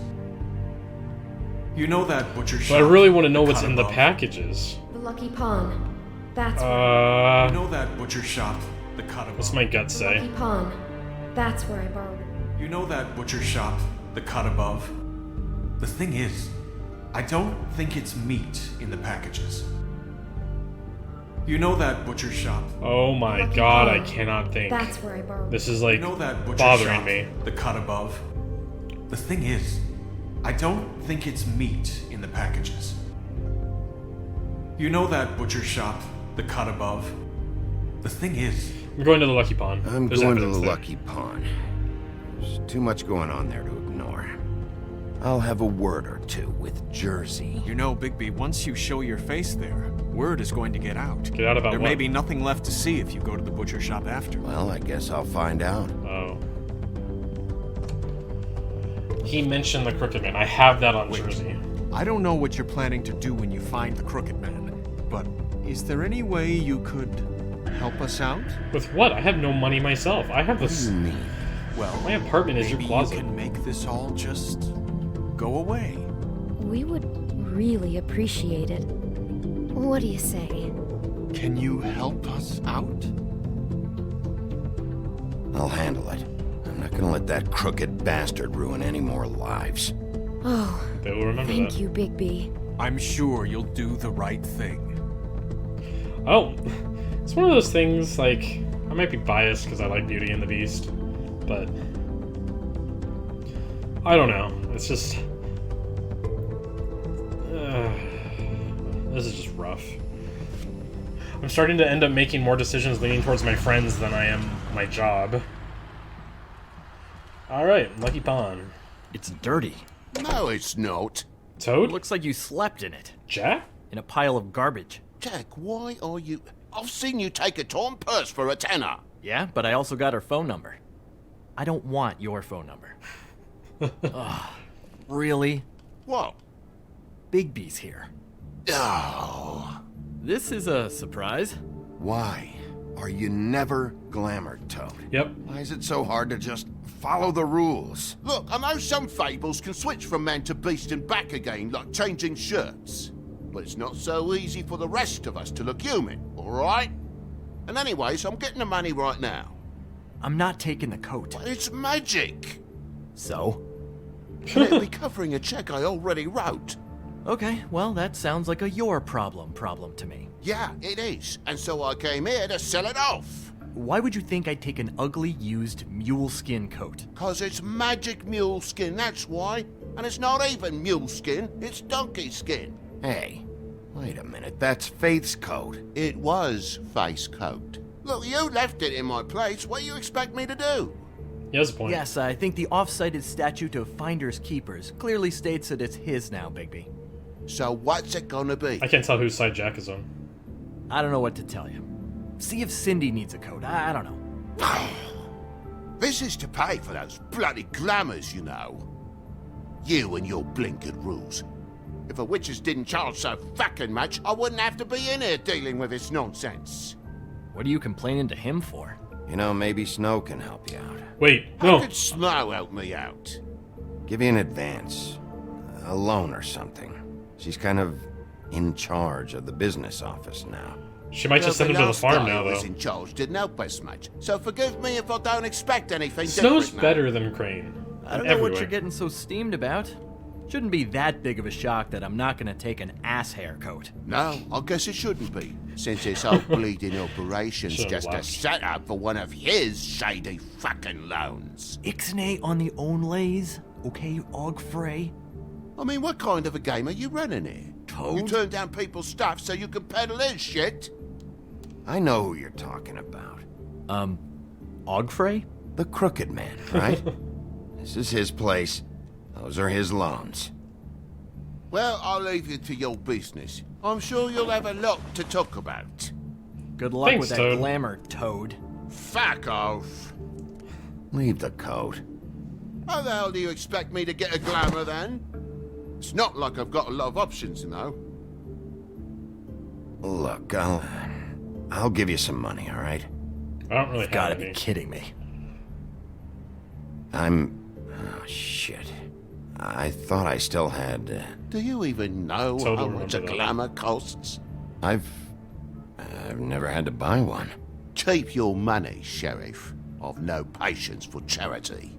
You know that butcher shop. But I really want to know the what's cut in the above? packages. The Lucky Pawn. That's You where... know that butcher shop, the cut above? What's my gut The say? Lucky Pawn. That's where I borrowed it. You know that butcher shop, the cut above? The thing is, I don't think it's meat in the packages. You know that butcher shop. Oh my god, I cannot think. That's where I borrowed it. This is like You know that butcher bothering shop, me. the cut above? The thing is, I don't think it's meat in the packages. You know that butcher shop, the cut above? The thing is... I'm going to the Lucky Pawn. I'm There's going to evidence the there. Lucky Pawn. There's too much going on there to ignore. I'll have a word or two with Jersey. You know, Bigby, once you show your face there, word is going to get out. Get out about There what? may be nothing left to see if you go to the butcher shop after. Well, I guess I'll find out. Oh. He mentioned the Crooked Man. I have that on Jersey. I don't know what you're planning to do when you find the Crooked Man, but is there any way you could help us out? With what? I have no money myself. I have this... What do you mean? Well, my apartment is your maybe closet. you can make this all just go away. We would really appreciate it. What do you say? Can you help us out? I'll handle it. I'm not gonna let that crooked bastard ruin any more lives. Oh, They will remember thank that. you, Bigby. I'm sure you'll do the right thing. Oh, it's one of those things, like, I might be biased because I like Beauty and the Beast, but I don't know. It's just... this is just rough. I'm starting to end up making more decisions leaning towards my friends than I am my job. Alright, Lucky Pawn. It's dirty. No, it's not. Toad? Looks like you slept in it. Jack? In a pile of garbage. Jack, why are you... I've seen you take a torn purse for a tenner. Yeah, but I also got her phone number. I don't want your phone number. Ugh, really? What? Bigby's here. Oh. This is a surprise. Why are you never glamored, Toad? Yep. Why is it so hard to just follow the rules? Look, I know some fables can switch from man to beast and back again, like changing shirts. but it's not so easy for the rest of us to look human, alright? And anyways, I'm getting the money right now. I'm not taking the coat. But it's magic! So? And it'll be covering a check I already wrote. Okay, well, that sounds like a your problem to me. Yeah, it is. And so I came here to sell it off. Why would you think I'd take an ugly, used mule skin coat? 'Cause it's magic mule skin, that's why. And it's not even mule skin, it's donkey skin. Hey, wait a minute, that's Faith's coat. It was Faith's coat. Look, you left it in my place. What do you expect me to do? He has a point. Yes, I think the off-cited statute of Finders Keepers clearly states that it's his now, Bigby. So what's it gonna be? I can't tell whose side Jack is on. I don't know what to tell you. See if Cindy needs a coat. I don't know. This is to pay for those bloody glamours, you know. You and your blinkered rules. If the witches didn't charge so fucking much, I wouldn't have to be in here dealing with this nonsense. What are you complaining to him for? You know, maybe Snow can help you out. Wait, How no. could Snow help me out? Give you an advance. A loan or something. She's kind of in charge of the business office now. She might just send him to the farm now, who was though. in charge didn't help us much, so forgive me if I don't expect anything Snow's different now. better than Crane. I don't know what you're getting so steamed about. Shouldn't be that big of a shock that I'm not gonna take an ass hair coat. No, I guess it shouldn't be, since this whole bleeding operation's Should've just a laughed. setup for one of his shady fucking loans. Ixnay on the own lays, okay, Og Frey? I mean, what kind of a game are you running here? Toad? You turn down people's stuff so you can peddle his shit? I know who you're talking about. Og Frey? The Crooked Man, right? This is his place. Those are his loans. Well, I'll leave you to your business. I'm sure you'll have a lot to talk about. Good luck Thanks, with that Toad. glamour, Toad. Fuck off. Leave the coat. How the hell do you expect me to get a glamour then? It's not like I've got a lot of options, you know. Look, I'll give you some money, all right? I don't really You've gotta have be any. kidding me. Oh, shit. I thought I still had... Do you even know Totally how much a remember that. glamour costs? I've never had to buy one. Keep your money, Sheriff. I've no patience for charity.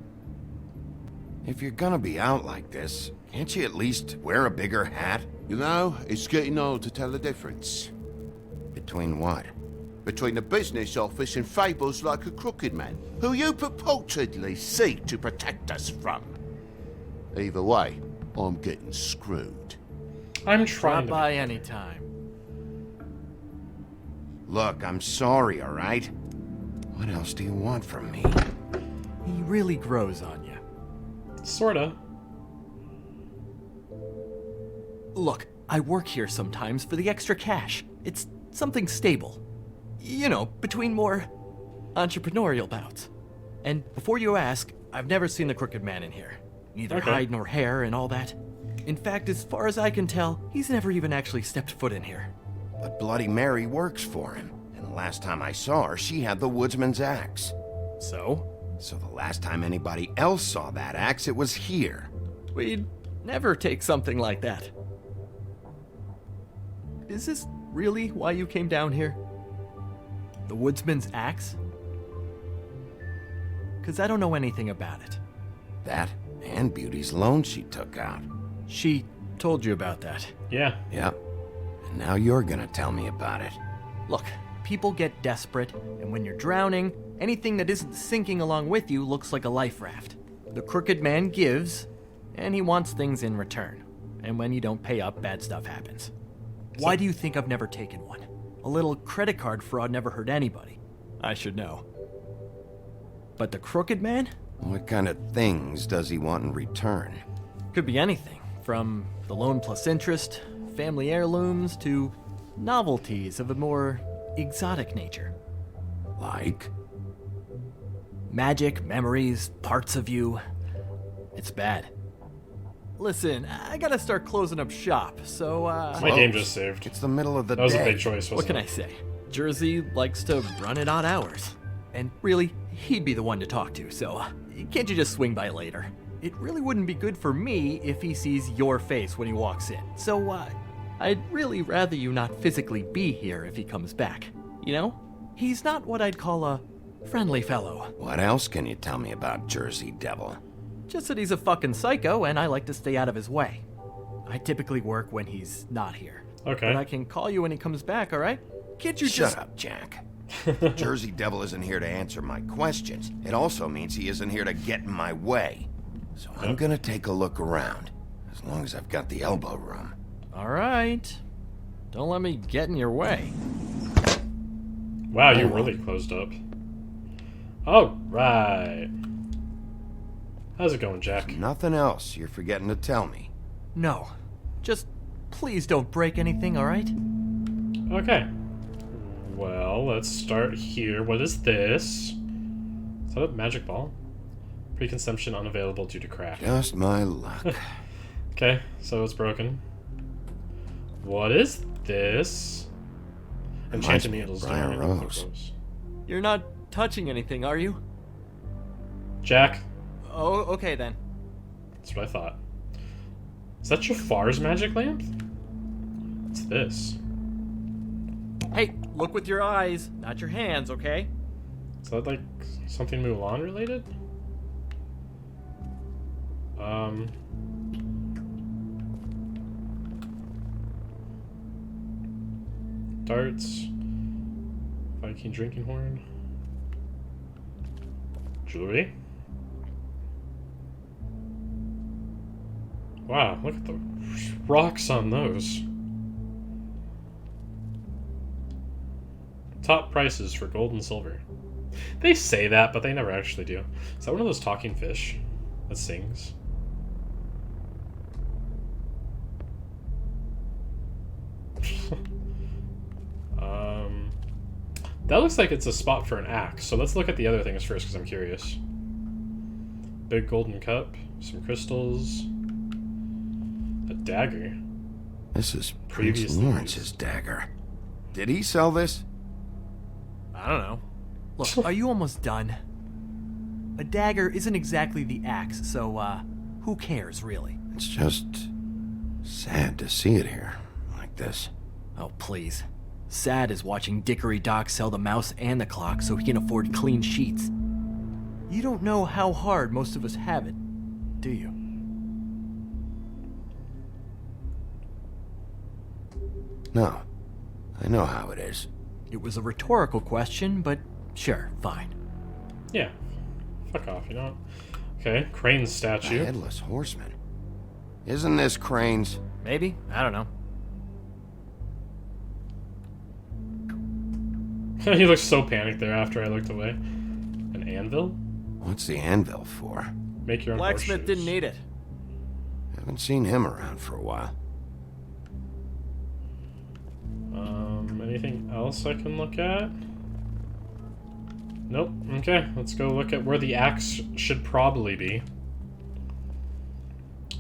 If you're gonna be out like this, can't you at least wear a bigger hat? You know, it's getting old to tell the difference. Between what? Between the business office and fables like a Crooked Man, who you purportedly seek to protect us from. Either way, I'm getting screwed. I'm trying Drop to. by anytime. Look, I'm sorry, all right? What else do you want from me? He really grows on you. Sorta. Look, I work here sometimes for the extra cash. It's something stable. You know, between more entrepreneurial bouts. And before you ask, I've never seen the Crooked Man in here. Neither Okay. hide nor hair and all that. In fact, as far as I can tell, he's never even actually stepped foot in here. But Bloody Mary works for him. And the last time I saw her, she had the Woodsman's axe. So? So the last time anybody else saw that axe, it was here. We'd never take something like that. Is this really why you came down here? The Woodsman's axe? 'Cause I don't know anything about it. That and Beauty's loan she took out. She told you about that. Yeah. Yep. And now you're gonna tell me about it. Look, people get desperate, and when you're drowning, anything that isn't sinking along with you looks like a life raft. The Crooked Man gives, and he wants things in return. And when you don't pay up, bad stuff happens. Why do you think I've never taken one? A little credit card fraud never hurt anybody. I should know. But the Crooked Man? What kind of things does he want in return? Could be anything, from the loan plus interest, family heirlooms, to novelties of a more exotic nature. Like? Magic, memories, parts of you. It's bad. Listen, I gotta start closing up shop, so, My game just saved. It's the middle of the That was day. a big choice, wasn't What can it? I say? Jersey likes to run at odd hours. And really, he'd be the one to talk to, so can't you just swing by later? It really wouldn't be good for me if he sees your face when he walks in. So, I'd really rather you not physically be here if he comes back. You know? He's not what I'd call a friendly fellow. What else can you tell me about Jersey Devil? Just that he's a fucking psycho and I like to stay out of his way. I typically work when he's not here. Okay. But I can call you when he comes back, alright? Can't you Shut up, Jack. Jersey Devil isn't here to answer my questions. It also means he isn't here to get in my way. So I'm gonna take a look around, as long as I've got the elbow room. Alright. Don't let me get in your way. Wow, you really closed up. Alright. How's it going, Jack? Nothing else you're forgetting to tell me. No. Just please don't break anything, alright? Okay. Well, let's start here. What is this? Is that a magic ball? Pre-consumption unavailable due to crack. Just my luck. Okay, so it's broken. What is this? Enchanted needles. Briar Rose. You're not touching anything, are you? Jack. Oh, okay then. That's what I thought. Is that Jafar's magic lamp? What's this? Hey, look with your eyes, not your hands, okay? Is that like something Mulan related? Darts. Viking drinking horn. Jewelry. Wow, look at the rocks on those. Top prices for gold and silver. They say that, but they never actually do. Is that one of those talking fish that sings? That looks like it's a spot for an axe, so let's look at the other things first because I'm curious. Big golden cup, some crystals, a dagger. This is Prince Lawrence's dagger. Did he sell this? I don't know. Look, are you almost done? A dagger isn't exactly the axe, so, who cares, really? It's just sad to see it here, like this. Oh, please. Sad is watching Dickory Doc sell the mouse and the clock so he can afford clean sheets. You don't know how hard most of us have it, do you? No. I know how it is. It was a rhetorical question, but sure, fine. Yeah. Fuck off, you know? Okay, Crane's statue. The Headless Horseman. Isn't this Crane's? Maybe. I don't know. He looked so panicked there after I looked away. An anvil? What's the anvil for? Make your own Blacksmith horseshoes. didn't need it. Haven't seen him around for a while. Anything else I can look at? Nope. Okay, let's go look at where the axe should probably be.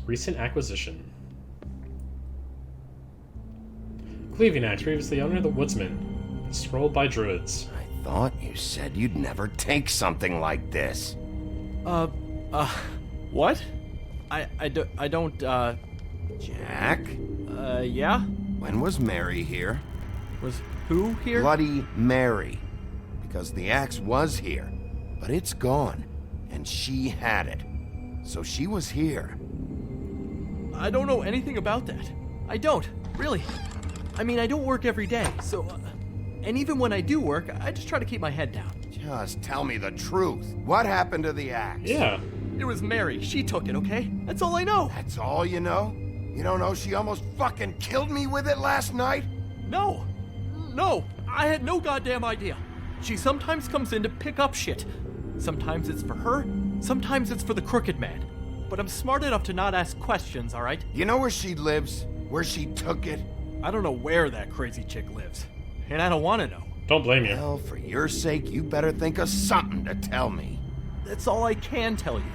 Recent acquisition. Cleaving axe, previously owner of the Woodsmen. Scrolled by druids. I thought you said you'd never take something like this. What? I don't, Jack? Yeah? When was Mary here? Was who here? Bloody Mary. Because the axe was here, but it's gone, and she had it. So she was here. I don't know anything about that. I don't, really. I mean, I don't work every day, so... and even when I do work, I just try to keep my head down. Just tell me the truth. What happened to the axe? Yeah. It was Mary. She took it, okay? That's all I know. That's all you know? You don't know she almost fucking killed me with it last night? No. No. I had no goddamn idea. She sometimes comes in to pick up shit. Sometimes it's for her, sometimes it's for the Crooked Man. But I'm smart enough to not ask questions, alright? You know where she lives? Where she took it? I don't know where that crazy chick lives. And I don't want to know. Don't blame you. Well, for your sake, you better think of something to tell me. That's all I can tell you.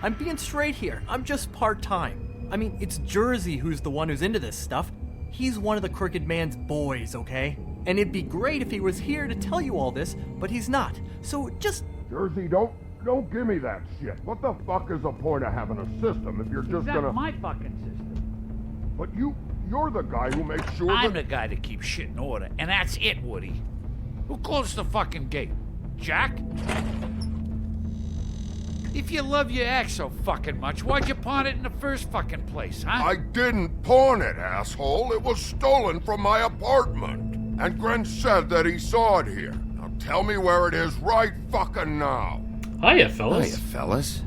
I'm being straight here. I'm just part-time. I mean, it's Jersey who's the one who's into this stuff. He's one of the Crooked Man's boys, okay? And it'd be great if he was here to tell you all this, but he's not. So just... Jersey, don't give me that shit. What the fuck is the point of having a system if you're just That's gonna... my fucking system. But you You're the guy who makes sure I'm the guy that keeps shit in order, and that's it, Woody. Who closed the fucking gate? Jack? If you love your ex so fucking much, why'd you pawn it in the first fucking place, huh? I didn't pawn it, asshole. It was stolen from my apartment. And Gren said that he saw it here. Now tell me where it is right fucking now. Hiya, fellas. Hiya, fellas.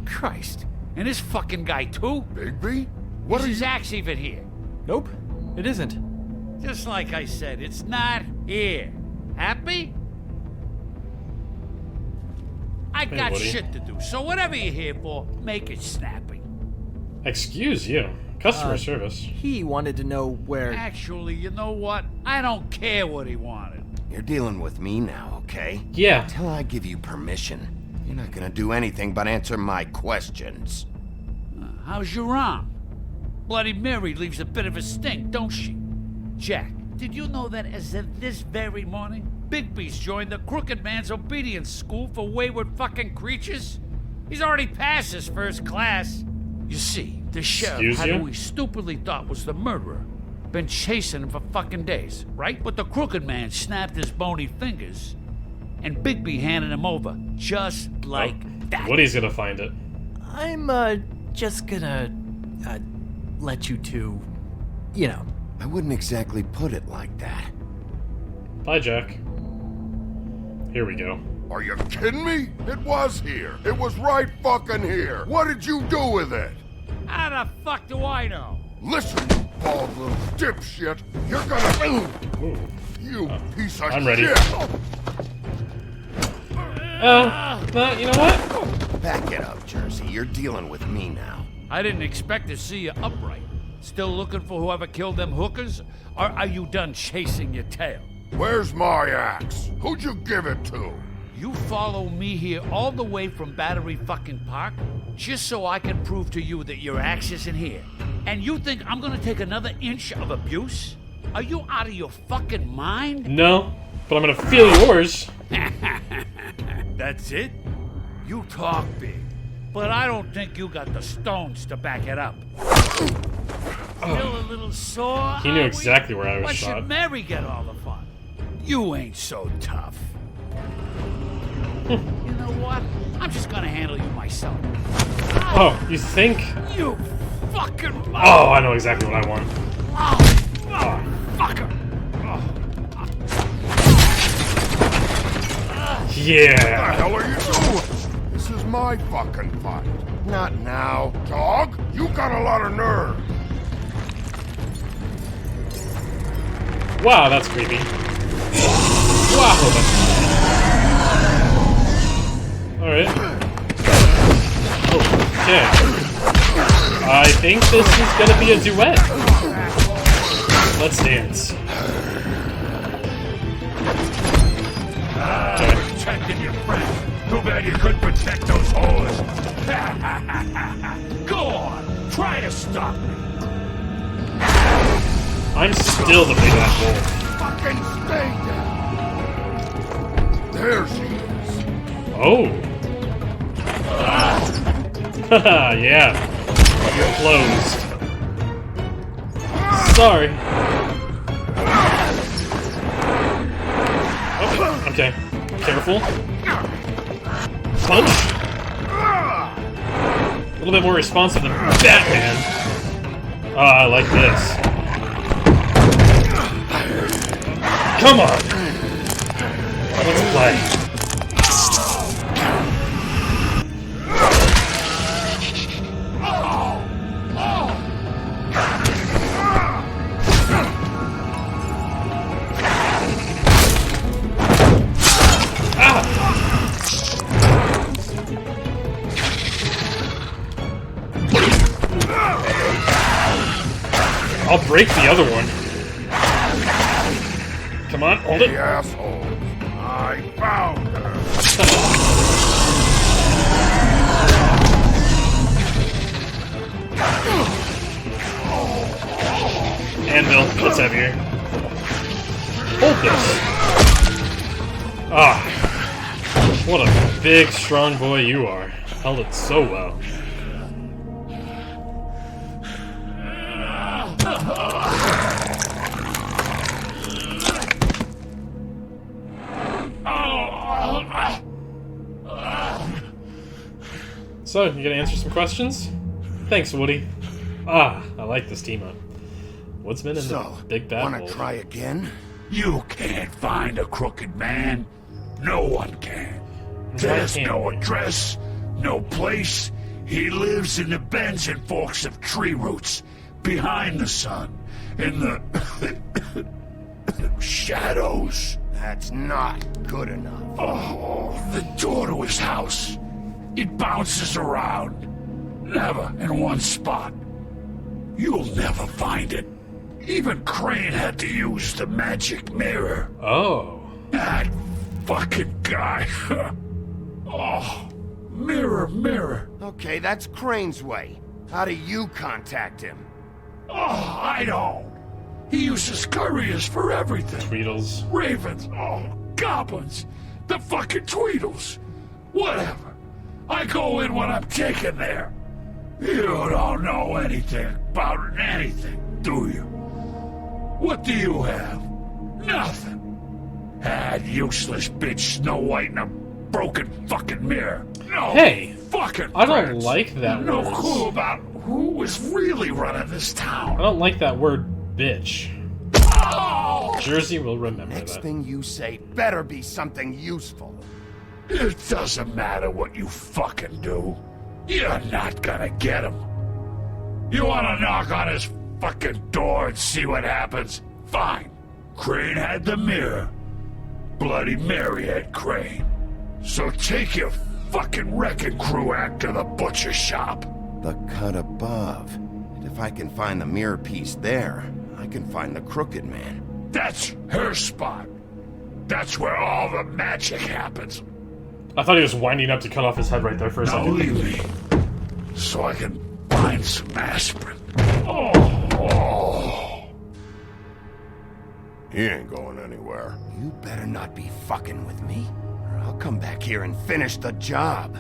Christ. And this fucking guy, too? Bigby? Is his axe even here? Nope, it isn't. Just like I said, it's not here. Happy? I Hey, got Woody. shit to do, so whatever you're here for, make it snappy. Excuse you. Customer service. He wanted to know where... Actually, you know what? I don't care what he wanted. You're dealing with me now, okay? Yeah. Until I give you permission, you're not gonna do anything but answer my questions. How's your arm? Bloody Mary leaves a bit of a stink, don't she? Jack, did you know that as of this very morning, Bigby's joined the Crooked Man's Obedience School for Wayward Fucking Creatures? He's already passed his first class. You see, the sheriff had who he stupidly thought was the murderer. Been chasing him for fucking days, right? But the Crooked Man snapped his bony fingers, and Bigby handed him over, just like that. Woody's gonna find it. I'm, just gonna, let you two, you know. I wouldn't exactly put it like that. Bye, Jack. Here we go. Are you kidding me? It was here. It was right fucking here. What did you do with it? How the fuck do I know? Listen, you bald little dipshit. You're gonna... Ooh. You piece of I'm ready. shit. You know what? Back it up, Jersey. You're dealing with me now. I didn't expect to see you upright. Still looking for whoever killed them hookers? Or are you done chasing your tail? Where's my axe? Who'd you give it to? You follow me here all the way from Battery fucking Park just so I can prove to you that your axe isn't here. And you think I'm gonna take another inch of abuse? Are you out of your fucking mind? No, but I'm gonna feel yours. That's it? You talk big, but I don't think you got the stones to back it up. Still a little sore? He knew are we? exactly where I was Why shot. should Mary get all the fun? You ain't so tough. You know what? I'm just gonna handle you myself. Oh, you think? You fucking... Oh, I know exactly what I want. Fucker! Yeah. What the hell are you doing? This is my fucking fight. Not now. Dog, you got a lot of nerve. Wow, that's creepy. Wow, that's... Alright. Okay. I think this is gonna be a duet. Let's dance. Protecting your friend. Too bad you couldn't protect those whores. Go on. Try to stop me. I'm still the big that Fucking stay down. There she is. wolf. Oh. Haha, yeah. You're closed. Sorry. Oh, okay. Careful. Punch. A little bit more responsive than Batman. Oh, I like this. Come on. Let's play. I'll break the other one. Come on, hold it. The asshole. I found her. Anvil, let's have here. Hold this. Ah. What a big, strong boy you are. Held it so well. So, you gonna answer some questions? Thanks, Woody. Ah, I like this team up. Woodsman and the big bad wanna wolf. try again? You can't find a crooked man. No one can. There's no address, no place. He lives in the bends and forks of tree roots, behind the sun, in the shadows. That's not good enough. Oh, the door to his house. It bounces around. Never in one spot. You'll never find it. Even Crane had to use the magic mirror. Oh. That fucking guy. Oh, mirror, mirror. Okay, that's Crane's way. How do you contact him? Oh, I don't. He uses couriers for everything. Tweedles. Ravens. Oh, goblins. The fucking Tweedles. Whatever. I go in when I'm taken there. You don't know anything about anything, do you? What do you have? Nothing. That useless bitch Snow White and a broken fucking mirror. No Hey, fucking I don't friends. like that No word. clue about who was really running this town. I don't like that word, bitch. Jersey will remember Next that. thing you say better be something useful. It doesn't matter what you fucking do. You're not gonna get him. You wanna knock on his fucking door and see what happens? Fine. Crane had the mirror. Bloody Mary had Crane. So take your fucking wrecking crew act to the butcher shop. The cut above. And if I can find the mirror piece there, I can find the crooked man. That's her spot. That's where all the magic happens. I thought he was winding up to cut off his head right there for a Now second. leave me, so I can find some aspirin. Oh. He ain't going anywhere. You better not be fucking with me, or I'll come back here and finish the job.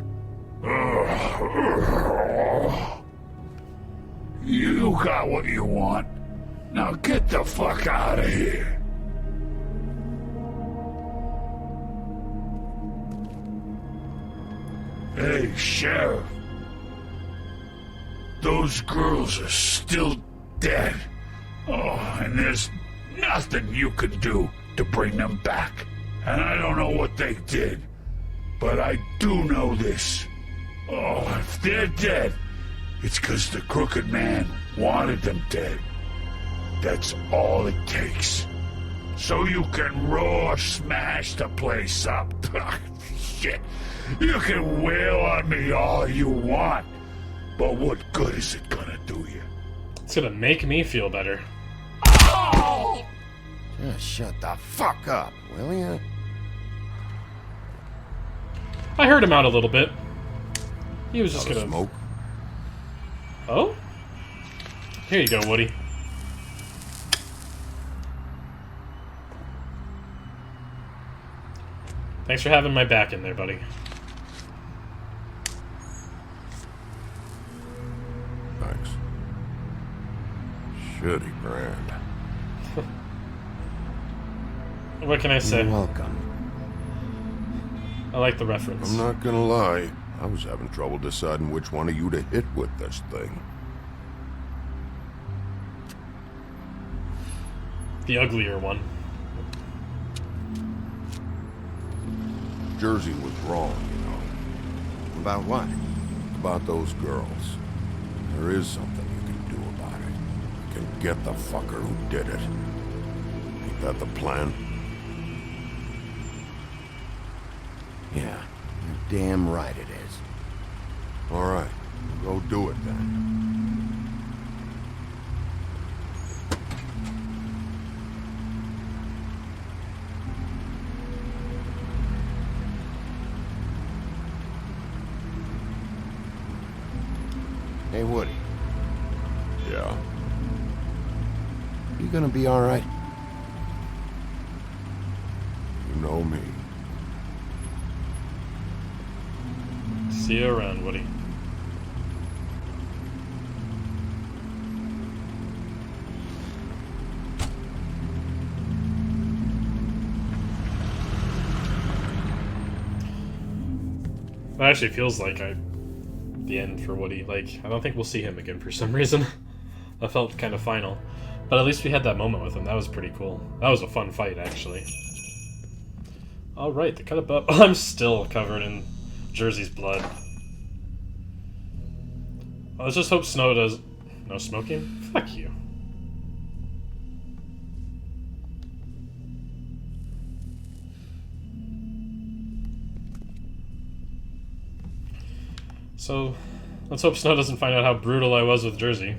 You got what you want. Now get the fuck out of here. Hey, Sheriff. Those girls are still dead. Oh, and there's nothing you can do to bring them back. And I don't know what they did, but I do know this. Oh, if they're dead, it's because the crooked man wanted them dead. That's all it takes. So you can roar smash the place up. Shit. You can wail on me all you want, but what good is it gonna do you? It's gonna make me feel better. Oh! Just shut the fuck up, will ya? I heard him out a little bit. He was just Out of gonna smoke. Oh? Here you go, Woody. Thanks for having my back in there, buddy. Thanks. Shitty brand. What can I say? You're welcome. I like the reference. I'm not gonna lie. I was having trouble deciding which one of you to hit with this thing. The uglier one. Jersey was wrong, you know. About what? About those girls. There is something you can do about it. You can get the fucker who did it. Ain't that the plan? Yeah, you're damn right it is. All right, go do it then. Hey, Woody. Yeah? You gonna be all right? You know me. See you around, Woody. It actually feels like I the end for Woody. Like, I don't think we'll see him again for some reason. That felt kind of final. But at least we had that moment with him. That was pretty cool. That was a fun fight, actually. Alright, the cut up. I'm still covered in Jersey's blood. Let's just hope Snow does... No smoking? Fuck you. So, let's hope Snow doesn't find out how brutal I was with Jersey.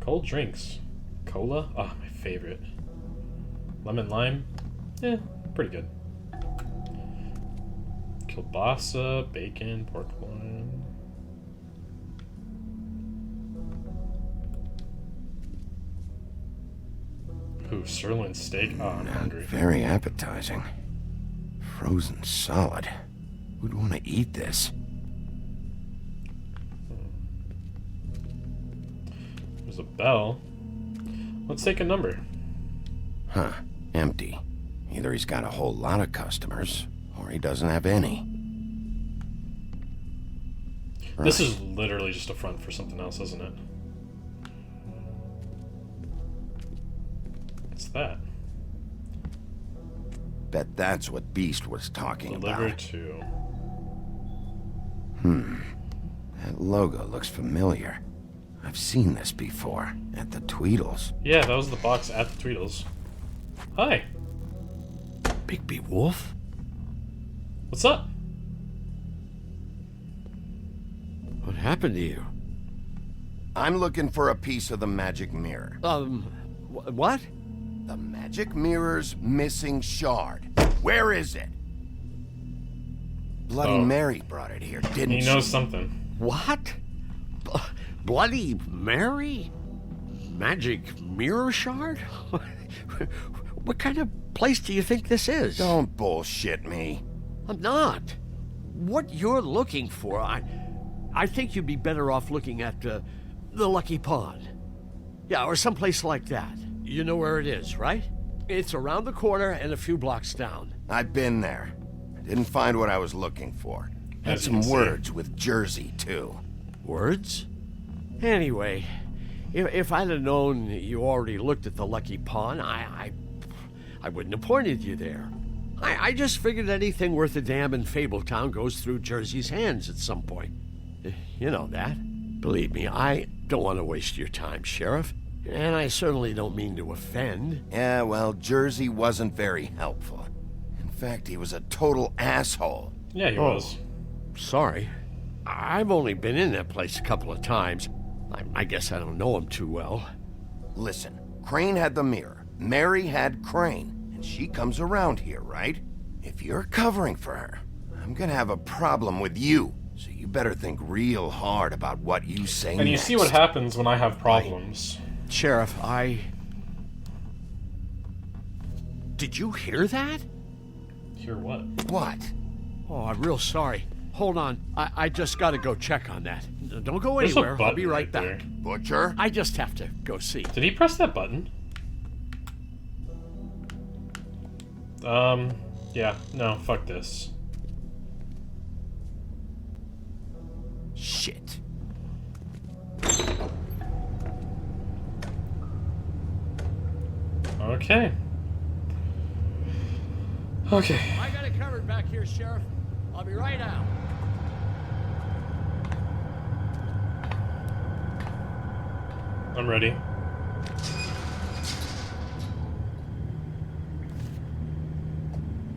Cold drinks. Cola? Ah, my favorite. Lemon lime? Eh, pretty good. Kielbasa, bacon, pork loin. Ooh, sirloin steak. Oh, I'm hungry. Very appetizing. Frozen solid. Who'd want to eat this? There's a bell. Let's take a number. Huh. Empty. Either he's got a whole lot of customers, or he doesn't have any. This is literally just a front for something else, isn't it? What's that? Bet that's what Beast was talking Deliver about. to. That logo looks familiar. I've seen this before, at the Tweedles. Yeah, that was the box at the Tweedles. Hi. Bigby Wolf? What's up? What happened to you? I'm looking for a piece of the magic mirror. What? The magic mirror's missing shard. Where is it? Bloody Mary brought it here, didn't she? He knows something. What? Bloody Mary? Magic mirror shard? What kind of place do you think this is? Don't bullshit me. I'm not. What you're looking for, I think you'd be better off looking at the Lucky Pond. Yeah, or someplace like that. You know where it is, right? It's around the corner and a few blocks down. I've been there. Didn't find what I was looking for. Had As you can some see. words with Jersey, too. Words? Anyway, if I'd have known you already looked at the Lucky Pond, I wouldn't have pointed you there. I just figured anything worth a damn in Fabletown goes through Jersey's hands at some point. You know that. Believe me, I don't want to waste your time, Sheriff. And I certainly don't mean to offend. Yeah, well, Jersey wasn't very helpful. In fact, he was a total asshole. Yeah, he was. Sorry. I've only been in that place a couple of times. I guess I don't know him too well. Listen, Crane had the mirror. Mary had Crane. And she comes around here, right? If you're covering for her, I'm gonna have a problem with you. So you better think real hard about what you say And you next. see what happens when I have problems. Sheriff, Did you hear that? Hear what? What? Oh, I'm real sorry. Hold on. I just gotta go check on that. Don't go There's a anywhere. I'll button be right right back. there. Butcher? I just have to go see. Did he press that button? Yeah. No, fuck this. Shit. Okay. Okay. I got it covered back here, Sheriff. I'll be right out. I'm ready.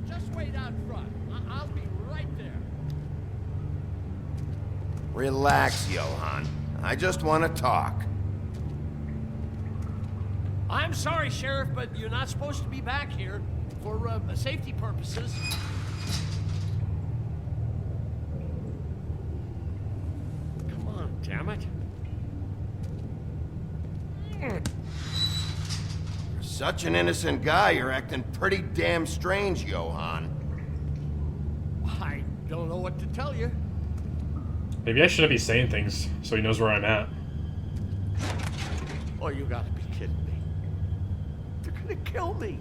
Just wait out front. I'll be right there. Relax, Johan. I just want to talk. I'm sorry, Sheriff, but you're not supposed to be back here for safety purposes. Come on, damn it. You're such an innocent guy, you're acting pretty damn strange, Johan. I don't know what to tell you. Maybe I shouldn't be saying things so he knows where I'm at. Oh, you gotta be kidding me. They're gonna kill me.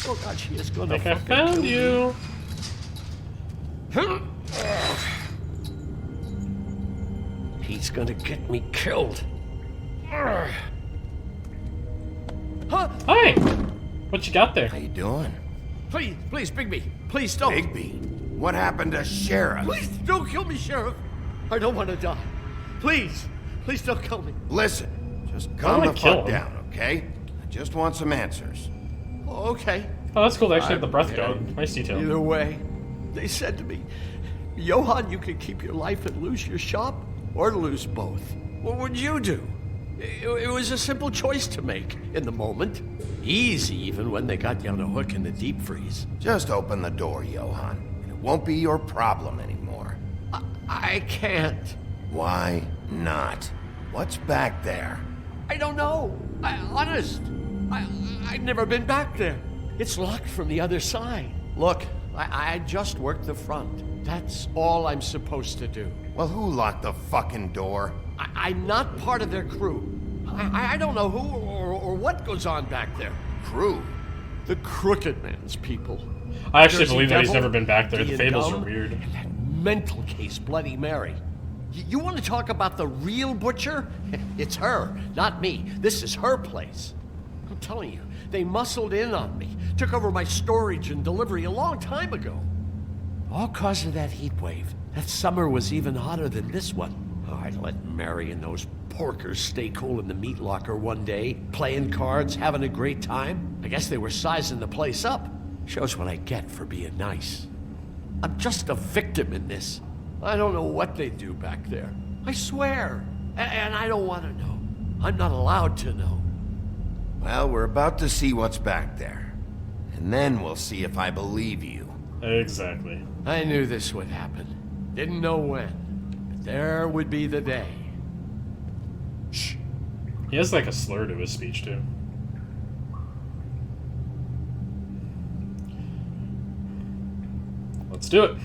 Oh God, she is gonna I think I fucking found kill you. me. He's gonna get me killed. Ugh. Huh? Hi! What you got there? How you doing? Please, please, Bigby. Please don't. Bigby? What happened to Sheriff? Please don't kill me, Sheriff. I don't want to die. Please. Please don't kill me. Listen, just calm the fuck down, okay? I just want some answers. Okay. Oh, that's cool. They actually have the breath going. Nice detail. Either way, they said to me, Johann, you can keep your life and lose your shop, or lose both. What would you do? It was a simple choice to make in the moment. Easy, even when they got you on a hook in the deep freeze. Just open the door, Johann, and it won't be your problem anymore. I can't. Why not? What's back there? I don't know. Honest. I've never been back there. It's locked from the other side. Look, I just worked the front. That's all I'm supposed to do. Well, who locked the fucking door? I'm not part of their crew. I don't know who or what goes on back there. Crew? The Crooked Man's people. I actually Jersey believe that he's Devil, never been back there. The being fables dumb, are weird. and that mental case, Bloody Mary. You want to talk about the real butcher? It's her, not me. This is her place. I'm telling you, they muscled in on me, took over my storage and delivery a long time ago. All cause of that heat wave. That summer was even hotter than this one. Oh, I'd let Mary and those porkers stay cool in the meat locker one day, playing cards, having a great time. I guess they were sizing the place up. Shows what I get for being nice. I'm just a victim in this. I don't know what they do back there. I swear. And I don't want to know. I'm not allowed to know. Well, we're about to see what's back there. And then we'll see if I believe you. Exactly. I knew this would happen. Didn't know when. But there would be the day. Shh. He has like a slur to his speech, too. Let's do it.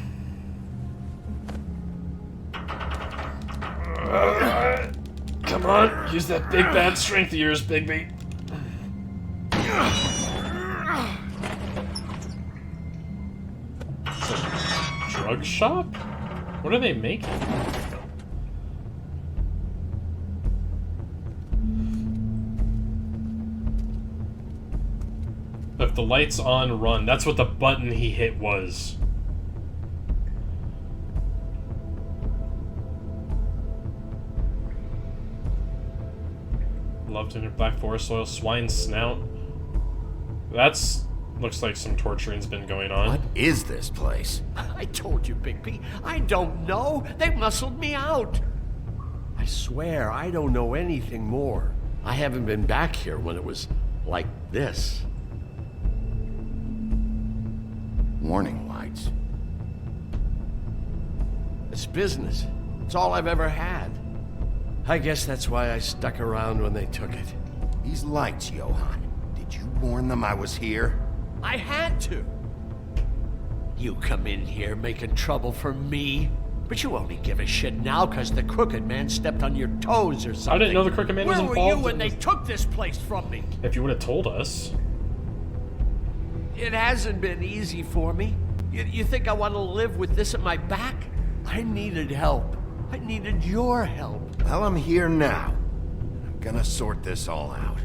Come on, use that big bad strength of yours, Bigby. It's a drug shop? What are they making? If the light's on, run. That's what the button he hit was. Loved in your black forest soil, swine snout. That's looks like some torturing's been going on. What is this place? I told you, Bigby. I don't know. They muscled me out. I swear I don't know anything more. I haven't been back here when it was like this. Warning lights. It's business. It's all I've ever had. I guess that's why I stuck around when they took it. These lights, Johann. Did you warn them I was here? I had to. You come in here making trouble for me, but you only give a shit now because the Crooked Man stepped on your toes or something. I didn't know the Crooked Man was involved. Where were you when they took this place from me? If you would have told us. It hasn't been easy for me. You think I want to live with this at my back? I needed help. I needed your help. Well, I'm here now. I'm gonna sort this all out.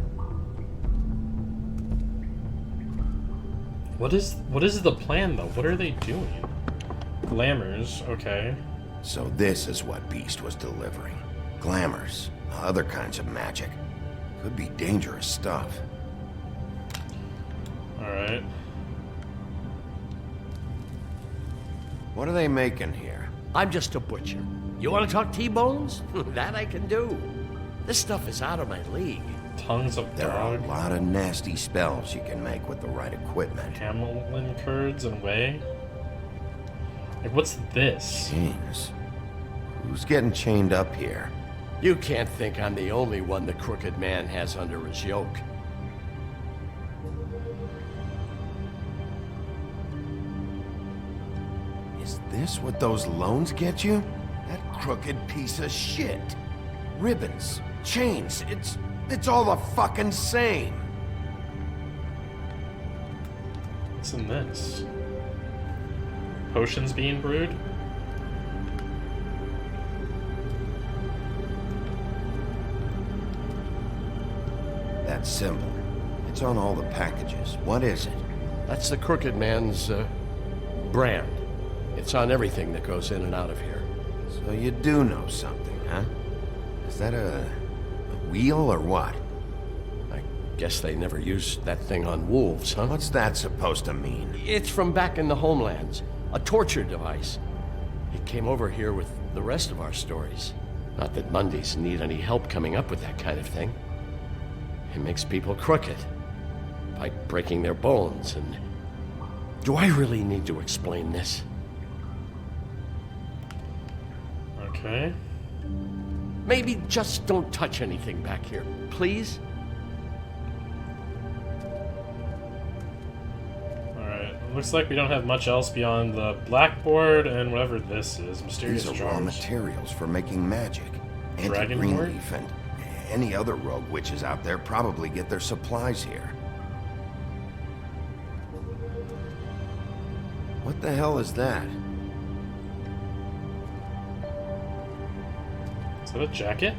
What is the plan, though? What are they doing? Glamours, okay. So this is what Beast was delivering. Glamours, other kinds of magic. Could be dangerous stuff. Alright. What are they making here? I'm just a butcher. You want to talk T-bones? That I can do. This stuff is out of my league. Tongues of There are dog. a lot of nasty spells you can make with the right equipment. Camelin curds and whey. Like, what's this? Chains. Who's getting chained up here? You can't think I'm the only one the Crooked Man has under his yoke. Is this what those loans get you? That crooked piece of shit. Ribbons, chains, it's all the fucking same. What's in this? Potions being brewed? that symbol. It's on all the packages. What is it? That's the Crooked Man's, brand. It's on everything that goes in and out of here. So you do know something, huh? Is that a wheel or what? I guess they never used that thing on wolves, huh? What's that supposed to mean? It's from back in the homelands. A torture device. It came over here with the rest of our stories. Not that Mundies need any help coming up with that kind of thing. It makes people crooked. By breaking their bones and... Do I really need to explain this? Okay. Maybe just don't touch anything back here, please? Alright, looks like we don't have much else beyond the blackboard and whatever this is. Mysterious These are raw jars. materials for making magic. Dragon Anti-Greenleaf and any other rogue witches out there probably get their supplies here. What the hell is that? Is that a jacket?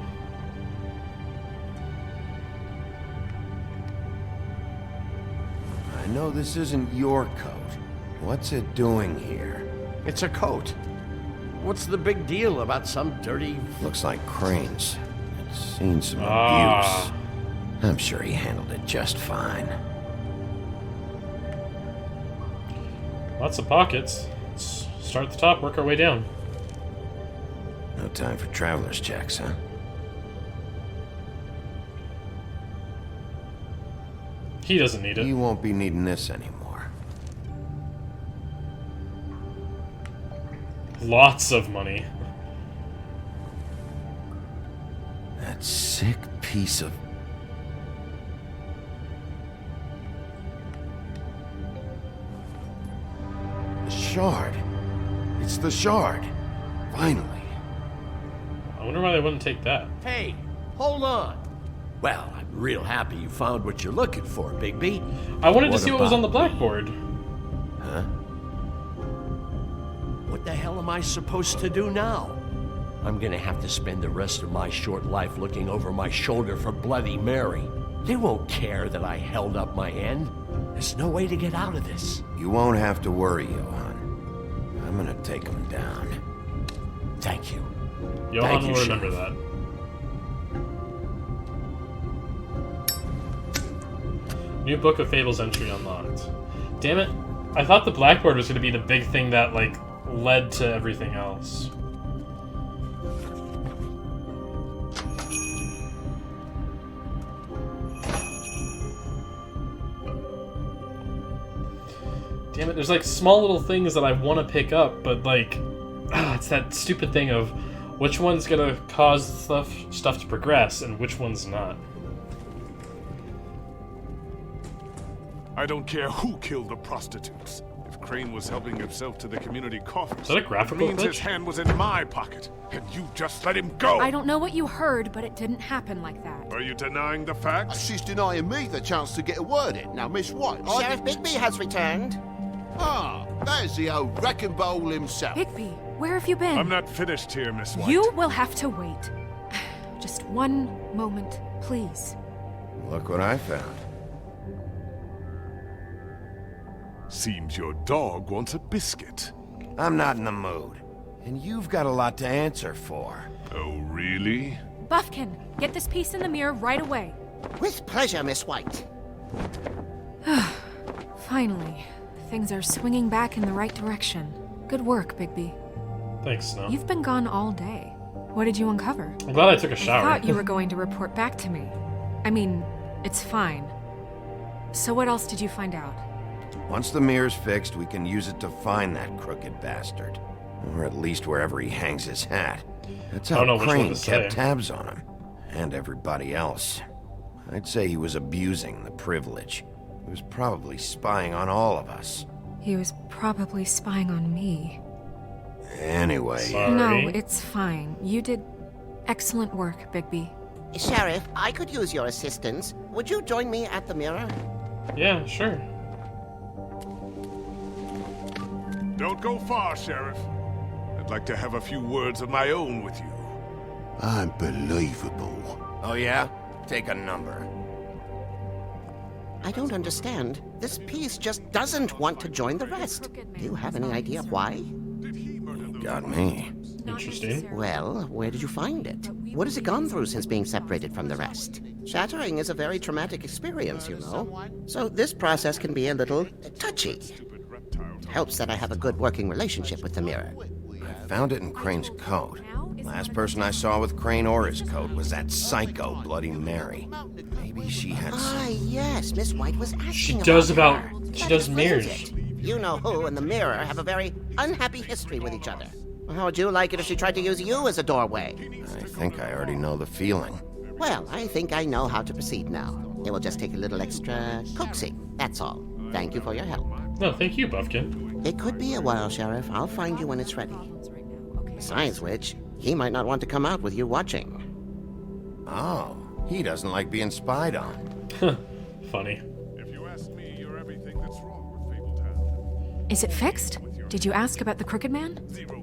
I know this isn't your coat. What's it doing here? It's a coat. What's the big deal about some dirty... Looks like Crane's. It's seen some Ah. abuse. I'm sure he handled it just fine. Lots of pockets. Let's start at the top, work our way down. No time for traveler's checks, huh? He doesn't need it. You won't be needing this anymore. Lots of money. That sick piece of... The shard. It's the shard. Finally. I wonder why they wouldn't take that. Hey, hold on. Well, I'm real happy you found what you're looking for, Bigby. I wanted to see what was on the blackboard. Huh? What the hell am I supposed to do now? I'm gonna have to spend the rest of my short life looking over my shoulder for Bloody Mary. They won't care that I held up my end. There's no way to get out of this. You won't have to worry, Johan. I'm gonna take him down. Thank you. Johan Thank you, will remember Sheriff. that. New Book of Fables entry unlocked. Damn it. I thought the blackboard was going to be the big thing that, like, led to everything else. Damn it, there's, like, small little things that I want to pick up, but, like, it's that stupid thing of which one's going to cause stuff to progress and which one's not. I don't care who killed the prostitutes. If Crane was helping himself to the community coffers, Is that a graphical means glitch? his hand was in my pocket, and you just let him go. I don't know what you heard, but it didn't happen like that. Are you denying the facts? She's denying me the chance to get a word in. Now, Miss White, Sheriff Bigby has returned. Ah, there's the old wrecking bowl himself. Bigby, where have you been? I'm not finished here, Miss White. You will have to wait. Just one moment, please. Look what I found. Seems your dog wants a biscuit. I'm not in the mood. And you've got a lot to answer for. Oh, really? Buffkin, get this piece in the mirror right away. With pleasure, Miss White. Finally, things are swinging back in the right direction. Good work, Bigby. Thanks, Snow. You've been gone all day. What did you uncover? I'm glad I took a shower. I thought you were going to report back to me. I mean, it's fine. So what else did you find out? Once the mirror's fixed, we can use it to find that crooked bastard. Or at least wherever he hangs his hat. That's I don't know how which one Crane to kept say. tabs on him. And everybody else. I'd say he was abusing the privilege. He was probably spying on all of us. He was probably spying on me. Anyway... No, it's fine. You did excellent work, Bigby. Sheriff, I could use your assistance. Would you join me at the mirror? Yeah, sure. Don't go far, Sheriff. I'd like to have a few words of my own with you. Unbelievable. Oh yeah? Take a number. I don't understand. This piece just doesn't want to join the rest. Do you have any idea why? Got me. Interesting. Well, where did you find it? What has it gone through since being separated from the rest? Shattering is a very traumatic experience, you know. So this process can be a little touchy. It helps that I have a good working relationship with the mirror. I found it in Crane's coat. Last person I saw with Crane or his coat was that psycho Bloody Mary. Maybe she had Ah, yes, Miss White was asking She about does about. her. She That does explains mirrors. it. You know who and the mirror have a very unhappy history with each other. How would you like it if she tried to use you as a doorway? I think I already know the feeling. Well, I think I know how to proceed now. It will just take a little extra coaxing, that's all. Thank you for your help. No, thank you, Buffkin. It could be a while, Sheriff. I'll find you when it's ready. Besides which, he might not want to come out with you watching. Oh, he doesn't like being spied on. Funny. Is it fixed? Did you ask about the Crooked Man?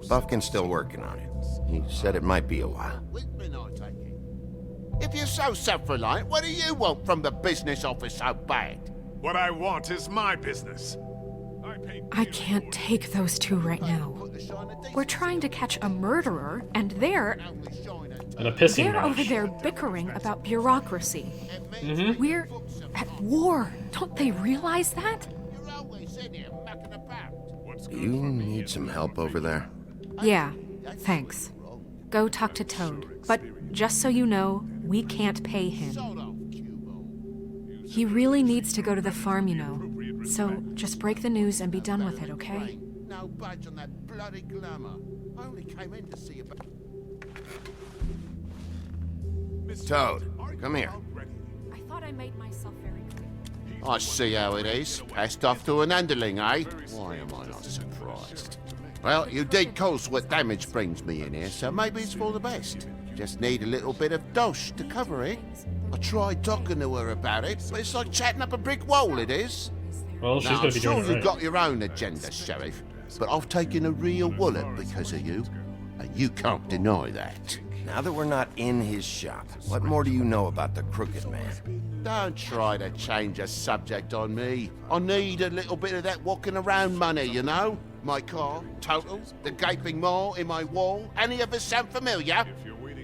Buffkin's still working on it. He said it might be a while. If you're so self-reliant, what do you want from the business office so bad? What I want is my business. I can't take those two right now. We're trying to catch a murderer, and they're And a pissing they're match. over there bickering about bureaucracy. Mm-hmm. We're at war. Don't they realize that? Do you need some help over there? Yeah, thanks. Go talk to Toad. But just so you know, we can't pay him. He really needs to go to the farm, you know. So just break the news and be done with it, okay? No budge on that bloody glamour. I only came in to see about... Toad, come here. I thought I made myself very clear. I see how it is. Passed off to an underling, eh? Why am I not surprised? Well, you did cause what damage brings me in here, so maybe it's for the best. Just need a little bit of dosh to cover it. I tried talking to her about it, but it's like chatting up a brick wall, it is. Well, she's Now, gonna I'm be sure doing it you've right. got your own agenda, Sheriff, but I've taken a real wallet because of you, and you can't deny that. Now that we're not in his shop, what more do you know about the Crooked Man? Don't try to change a subject on me. I need a little bit of that walking around money, you know? My car, total, the gaping maw in my wall. Any of us sound familiar?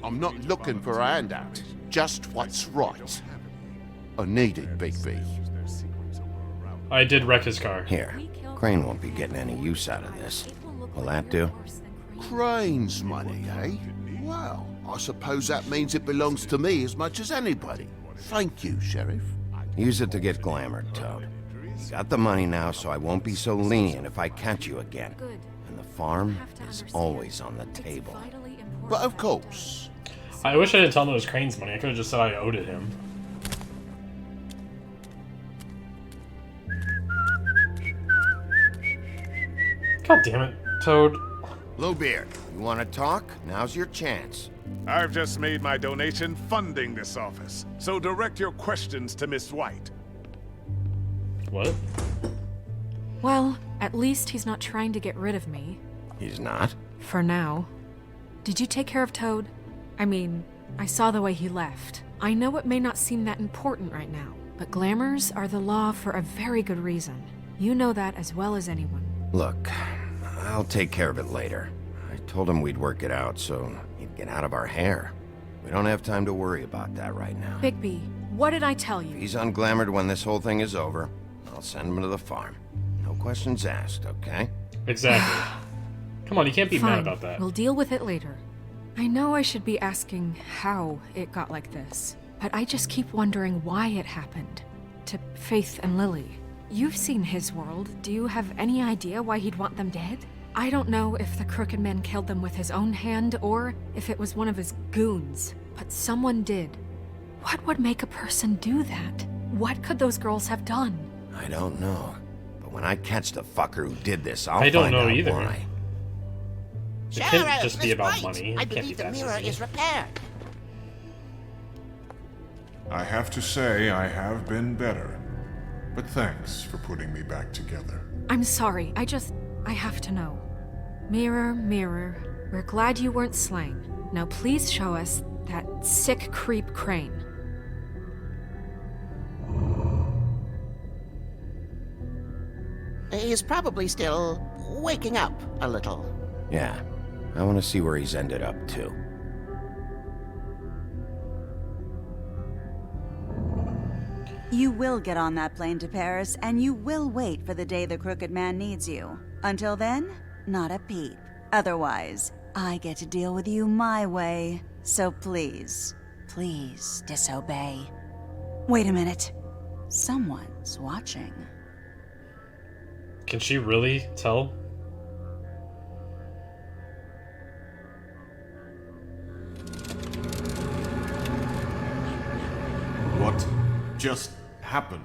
I'm not looking for a handout, just what's right. I need it, Big B. I did wreck his car. Here, Crane won't be getting any use out of this. Will that do? Crane's money, eh? Well, I suppose that means it belongs to me as much as anybody. Thank you, Sheriff. Use it to get glamored, Toad. You got the money now, so I won't be so lenient if I catch you again. And the farm is always on the table. But of course. I wish I didn't tell him it was Crane's money. I could have just said I owed it him. God damn it, Toad. Bluebeard, you want to talk? Now's your chance. I've just made my donation funding this office, so direct your questions to Miss White. What? Well, at least he's not trying to get rid of me. He's not? For now. Did you take care of Toad? I mean, I saw the way he left. I know it may not seem that important right now, but glamours are the law for a very good reason. You know that as well as anyone. Look, I'll take care of it later. I told him we'd work it out, so he'd get out of our hair. We don't have time to worry about that right now. Bigby, what did I tell you? If he's unglamored when this whole thing is over, I'll send him to the farm. No questions asked, okay? Exactly. Come on, you can't be Fine. mad about that. We'll deal with it later. I know I should be asking how it got like this, but I just keep wondering why it happened. To Faith and Lily. You've seen his world. Do you have any idea why he'd want them dead? I don't know if the Crooked Man killed them with his own hand or if it was one of his goons, but someone did. What would make a person do that? What could those girls have done? I don't know. But when I catch the fucker who did this, I'll I don't find know out either. why. It can't Sheriff, just be Miss about White, money. I It can't be believe the that mirror easy. is repaired. I have to say I have been better, but thanks for putting me back together. I'm sorry, I have to know. Mirror, mirror, we're glad you weren't slain. Now please show us that sick creep Crane. He's probably still waking up a little. Yeah, I want to see where he's ended up, too. You will get on that plane to Paris, and you will wait for the day the Crooked Man needs you. Until then, not a peep. Otherwise, I get to deal with you my way. So please, please disobey. Wait a minute. Someone's watching. Can she really tell? What just happened?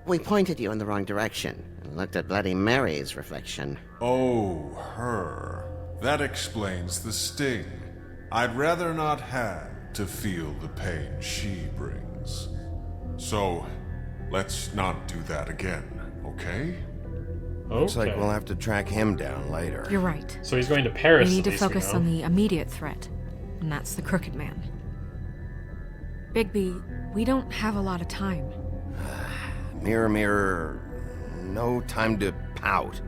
We pointed you in the wrong direction and looked at Bloody Mary's reflection. Oh, her. That explains the sting. I'd rather not have to feel the pain she brings. So, let's not do that again, okay? Looks like we'll have to track him down later. You're right. So he's going to Paris. We need to at least we focus know. on the immediate threat, and that's the Crooked Man. Bigby, we don't have a lot of time. Mirror, mirror, no time to pout.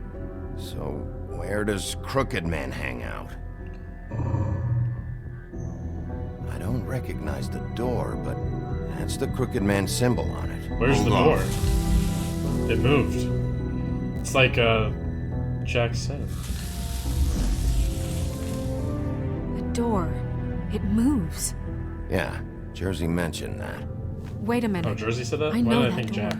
So, where does Crooked Man hang out? I don't recognize the door, but that's the Crooked Man symbol on it. Where's the door? It moved. It's like Jack said. The door. It moves. Yeah, Jersey mentioned that. Wait a minute. Oh, Jersey said that? I Why know did I that think door. Jack?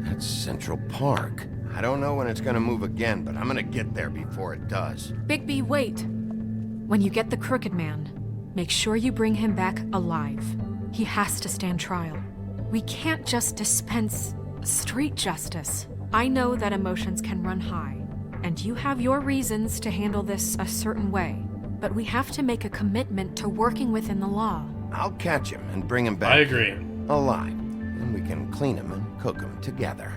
That's Central Park. I don't know when it's gonna move again, but I'm gonna get there before it does. Bigby, wait. When you get the Crooked Man, make sure you bring him back alive. He has to stand trial. We can't just dispense street justice. I know that emotions can run high, and you have your reasons to handle this a certain way, but we have to make a commitment to working within the law. I'll catch him and bring him back. I agree. Alive. And we can clean him and cook him together.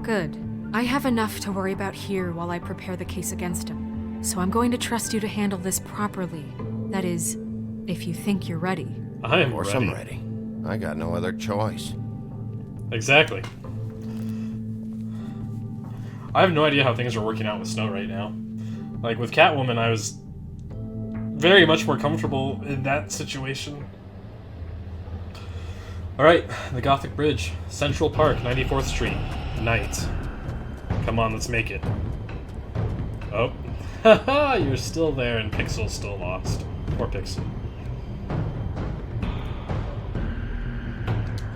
Good. I have enough to worry about here while I prepare the case against him, so I'm going to trust you to handle this properly. That is, if you think you're ready. I am Of course ready. I'm ready. I got no other choice. Exactly. I have no idea how things are working out with Snow right now. Like, with Catwoman, I was very much more comfortable in that situation. Alright, the Gothic Bridge. Central Park, 94th Street. Night. Come on, let's make it. Oh. Haha, you're still there and Pixel's still lost. Poor Pixel.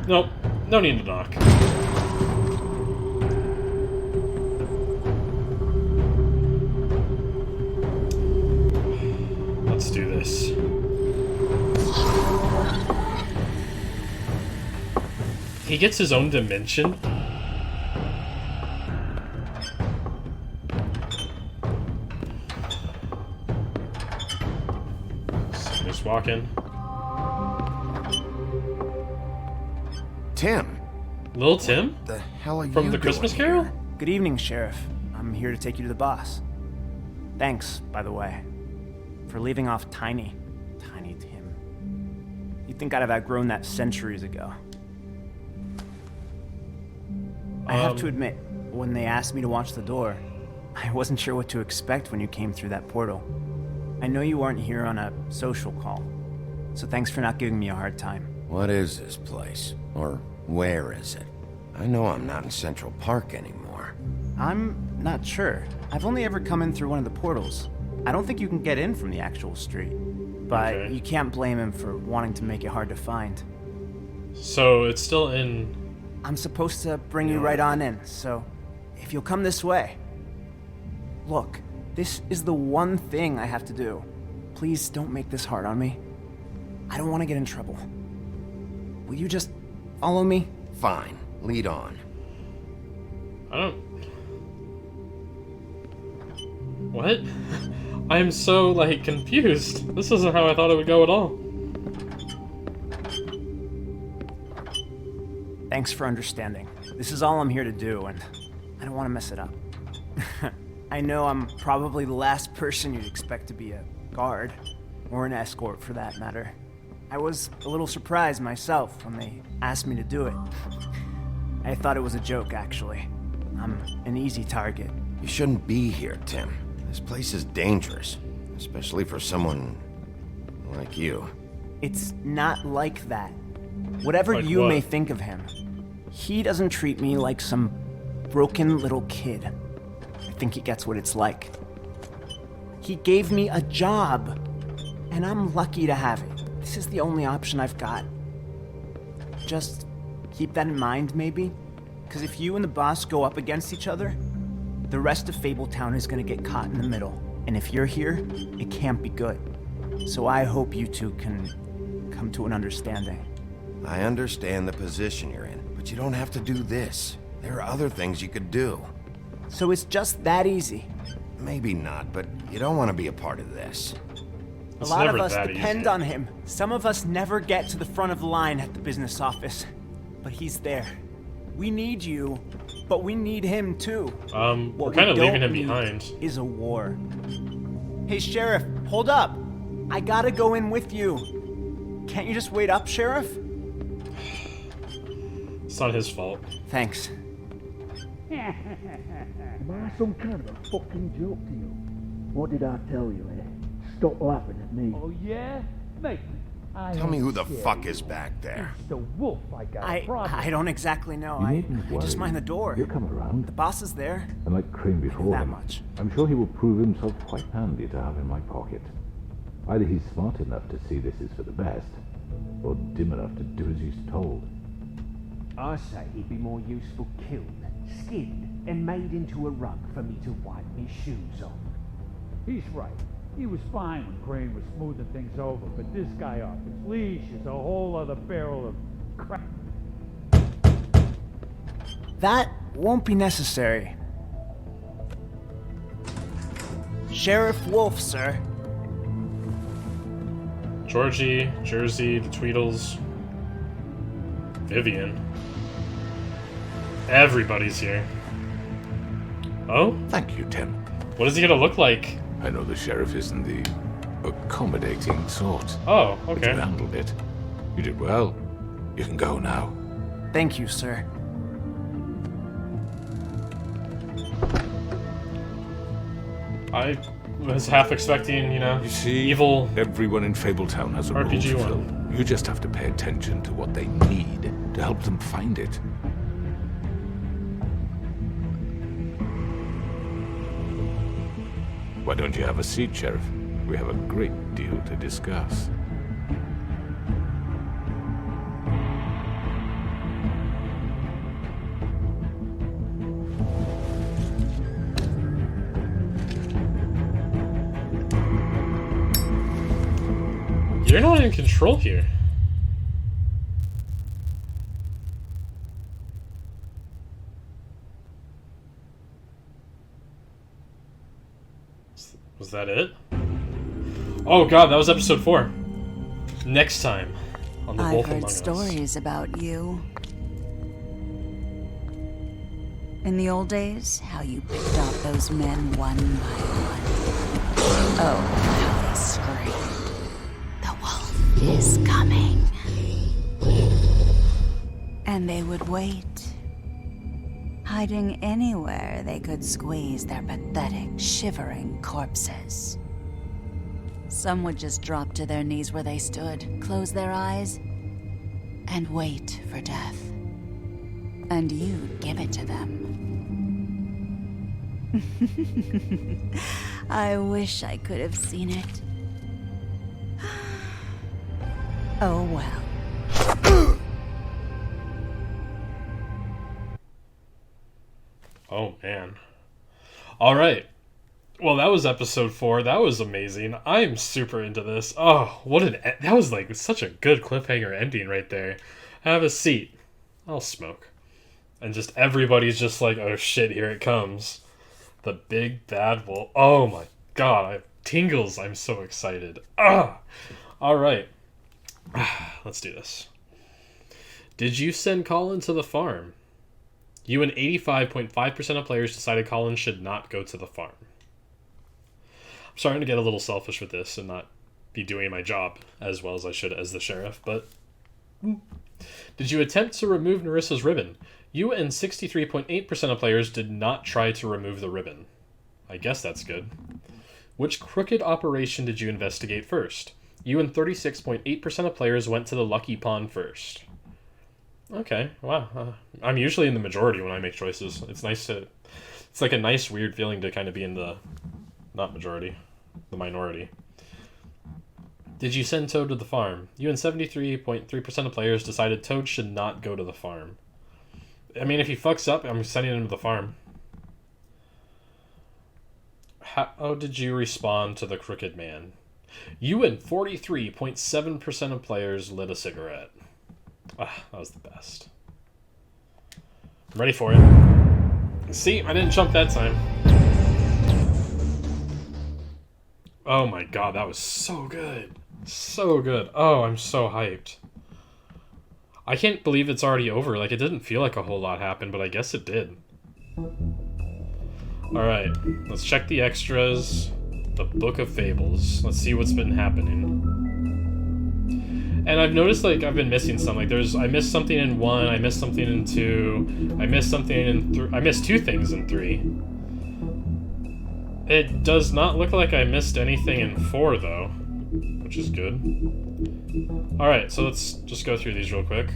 Nope, no need to knock. Let's do this. He gets his own dimension? Somebody's walking. Tim. Little Tim? The hell are From you the Christmas doing Carol? here? Good evening, Sheriff. I'm here to take you to the boss. Thanks, by the way, for leaving off Tiny. Tiny Tim. You'd think I'd have outgrown that centuries ago. I have to admit, when they asked me to watch the door, I wasn't sure what to expect when you came through that portal. I know you weren't here on a social call, so thanks for not giving me a hard time. What is this place? Or where is it? I know I'm not in Central Park anymore. I'm not sure. I've only ever come in through one of the portals. I don't think you can get in from the actual street. But you can't blame him for wanting to make it hard to find. So it's still in... I'm supposed to bring you right on in, so if you'll come this way. Look, this is the one thing I have to do. Please don't make this hard on me. I don't want to get in trouble. Will you just follow me? Fine. Lead on. I don't... What? I am so, like, confused. This isn't how I thought it would go at all. Thanks for understanding. This is all I'm here to do, and I don't want to mess it up. I know I'm probably the last person you'd expect to be a guard, or an escort for that matter. I was a little surprised myself when they asked me to do it. I thought it was a joke, actually. I'm an easy target. You shouldn't be here, Tim. This place is dangerous, especially for someone like you. It's not like that. Whatever Like you what? may think of him, he doesn't treat me like some broken little kid. I think he gets what it's like. He gave me a job, and I'm lucky to have it. This is the only option I've got. Just keep that in mind, maybe? Because if you and the boss go up against each other, the rest of Fabletown is going to get caught in the middle. And if you're here, it can't be good. So I hope you two can come to an understanding. I understand the position you're in, but you don't have to do this. There are other things you could do. So it's just that easy? Maybe not, but you don't want to be a part of this. A lot of us depend on him. Some of us never get to the front of the line at the business office. But he's there. We need you, but we need him too. We're kind of leaving him behind. Is a war. Hey, Sheriff, hold up. I gotta go in with you. Can't you just wait up, Sheriff? It's not his fault. Thanks. Am I some kind of a fucking joke to you? What did I tell you, eh? Stop laughing at me. Oh, yeah? Mate, Tell me who the fuck is back there. The wolf, I got a problem. I don't exactly know. You I needn't just worry. mind the door. He'll come around. The boss is there. And like Crane before that him, much. I'm sure he will prove himself quite handy to have in my pocket. Either he's smart enough to see this is for the best, or dim enough to do as he's told. I say he'd be more useful killed, skinned, and made into a rug for me to wipe me shoes on. he's right. He was fine when Crane was smoothing things over, but this guy off his leash is a whole other barrel of crap. That won't be necessary. Sheriff Wolf, sir. Georgie, Jersey, the Tweedles, Vivian. Everybody's here. Oh? Thank you, Tim. What is he gonna look like? I know the sheriff isn't the accommodating sort. Oh, But okay. you handled it. You did well. You can go now. Thank you, sir. I was half expecting, you know, You see, evil. Everyone in Fabletown has a role to RPG fill. one. You just have to pay attention to what they need to help them find it. Why don't you have a seat, Sheriff? We have a great deal to discuss. You're not in control here. Was that it? Oh god, that was episode 4. Next time on The I've Wolf heard Among Us. stories about you. In the old days, how you picked off those men one by one. Oh, how they screamed. The wolf is coming. And they would wait, hiding anywhere they could squeeze their pathetic, shivering corpses. Some would just drop to their knees where they stood, close their eyes, and wait for death. And you'd give it to them. I wish I could have seen it. Oh well. Oh man. Alright. Well, that was episode 4. That was amazing. I'm super into this. Oh, that was like such a good cliffhanger ending right there. Have a seat. I'll smoke. And just everybody's just like, oh shit, here it comes. The big bad wolf. Oh my god, I have tingles. I'm so excited. Ah! Alright. Let's do this. Did you send Colin to the farm? You and 85.5% of players decided Colin should not go to the farm. I'm starting to get a little selfish with this and not be doing my job as well as I should as the sheriff, but... Did you attempt to remove Nerissa's ribbon? You and 63.8% of players did not try to remove the ribbon. I guess that's good. Which crooked operation did you investigate first? You and 36.8% of players went to the Lucky Pawn first. Okay, wow. I'm usually in the majority when I make choices. It's nice to... It's like a nice, weird feeling to kind of be in the... Not majority. The minority. Did you send Toad to the farm? You and 73.3% of players decided Toad should not go to the farm. I mean, if he fucks up, I'm sending him to the farm. How did you respond to the Crooked Man? You and 43.7% of players lit a cigarette. Ah, that was the best. I'm ready for it. See, I didn't jump that time. Oh my god, that was so good. So good. Oh, I'm so hyped. I can't believe it's already over. Like, it didn't feel like a whole lot happened, but I guess it did. Alright, let's check the extras. The Book of Fables. Let's see what's been happening. And I've noticed, like, I've been missing some. Like, I missed something in 1, I missed something in 2, I missed something in 3. I missed 2 things in 3. It does not look like I missed anything in 4, though, which is good. Alright, so let's just go through these real quick.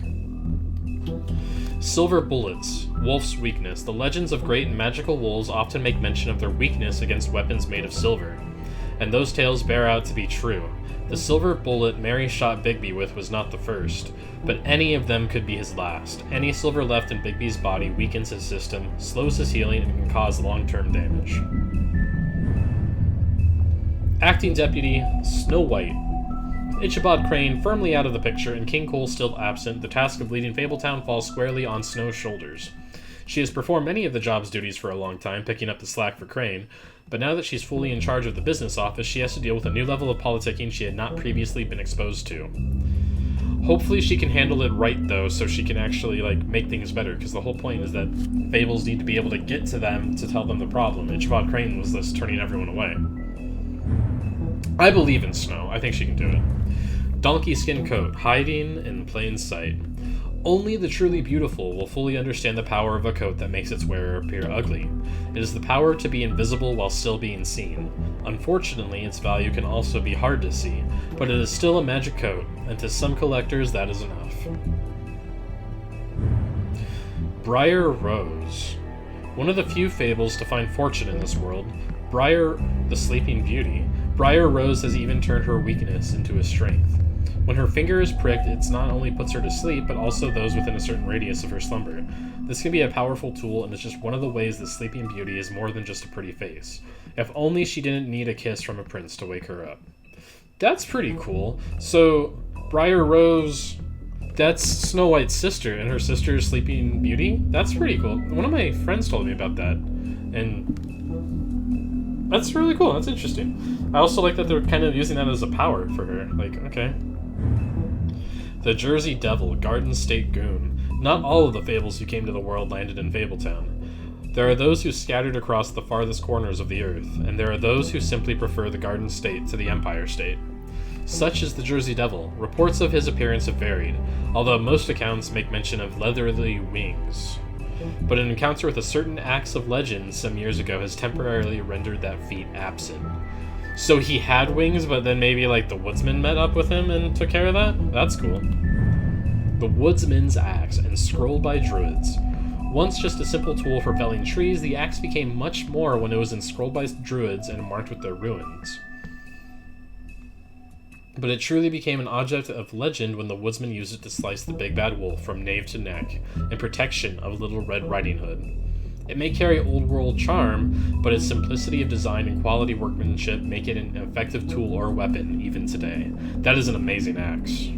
Silver bullets, wolf's weakness. The legends of great and magical wolves often make mention of their weakness against weapons made of silver, and those tales bear out to be true. The silver bullet Mary shot Bigby with was not the first, but any of them could be his last. Any silver left in Bigby's body weakens his system, slows his healing, and can cause long-term damage. Acting Deputy Snow White. Ichabod Crane firmly out of the picture and King Cole still absent, the task of leading Fabletown falls squarely on Snow's shoulders. She has performed many of the job's duties for a long time, picking up the slack for Crane, but now that she's fully in charge of the business office, she has to deal with a new level of politicking she had not previously been exposed to. Hopefully she can handle it right, though, so she can actually, like, make things better, because the whole point is that Fables need to be able to get to them to tell them the problem. Ichabod Crane was just turning everyone away. I believe in Snow. I think she can do it. Donkey skin coat, hiding in plain sight. Only the truly beautiful will fully understand the power of a coat that makes its wearer appear ugly. It is the power to be invisible while still being seen. Unfortunately, its value can also be hard to see, but it is still a magic coat, and to some collectors that is enough. Briar Rose. One of the few fables to find fortune in this world, Briar the Sleeping Beauty. Briar Rose has even turned her weakness into a strength. When her finger is pricked, it not only puts her to sleep, but also those within a certain radius of her slumber. This can be a powerful tool, and it's just one of the ways that Sleeping Beauty is more than just a pretty face. If only she didn't need a kiss from a prince to wake her up. That's pretty cool. So, Briar Rose, that's Snow White's sister, and her sister is Sleeping Beauty? That's pretty cool. One of my friends told me about that, and that's really cool. That's interesting. I also like that they're kind of using that as a power for her. Like, okay. The Jersey Devil, Garden State Goon. Not all of the fables who came to the world landed in Fabletown. There are those who scattered across the farthest corners of the earth, and there are those who simply prefer the Garden State to the Empire State. Such is the Jersey Devil. Reports of his appearance have varied, although most accounts make mention of leathery wings. But an encounter with a certain axe of legend some years ago has temporarily rendered that feat absent. So he had wings, but then maybe, like, the Woodsmen met up with him and took care of that? That's cool. The Woodsman's Axe, and scrolled by druids. Once just a simple tool for felling trees, the axe became much more when it was enscrolled by druids and marked with their ruins. But it truly became an object of legend when the Woodsman used it to slice the big bad wolf from nape to neck, in protection of Little Red Riding Hood. It may carry old world charm, but its simplicity of design and quality workmanship make it an effective tool or weapon even today. That is an amazing axe.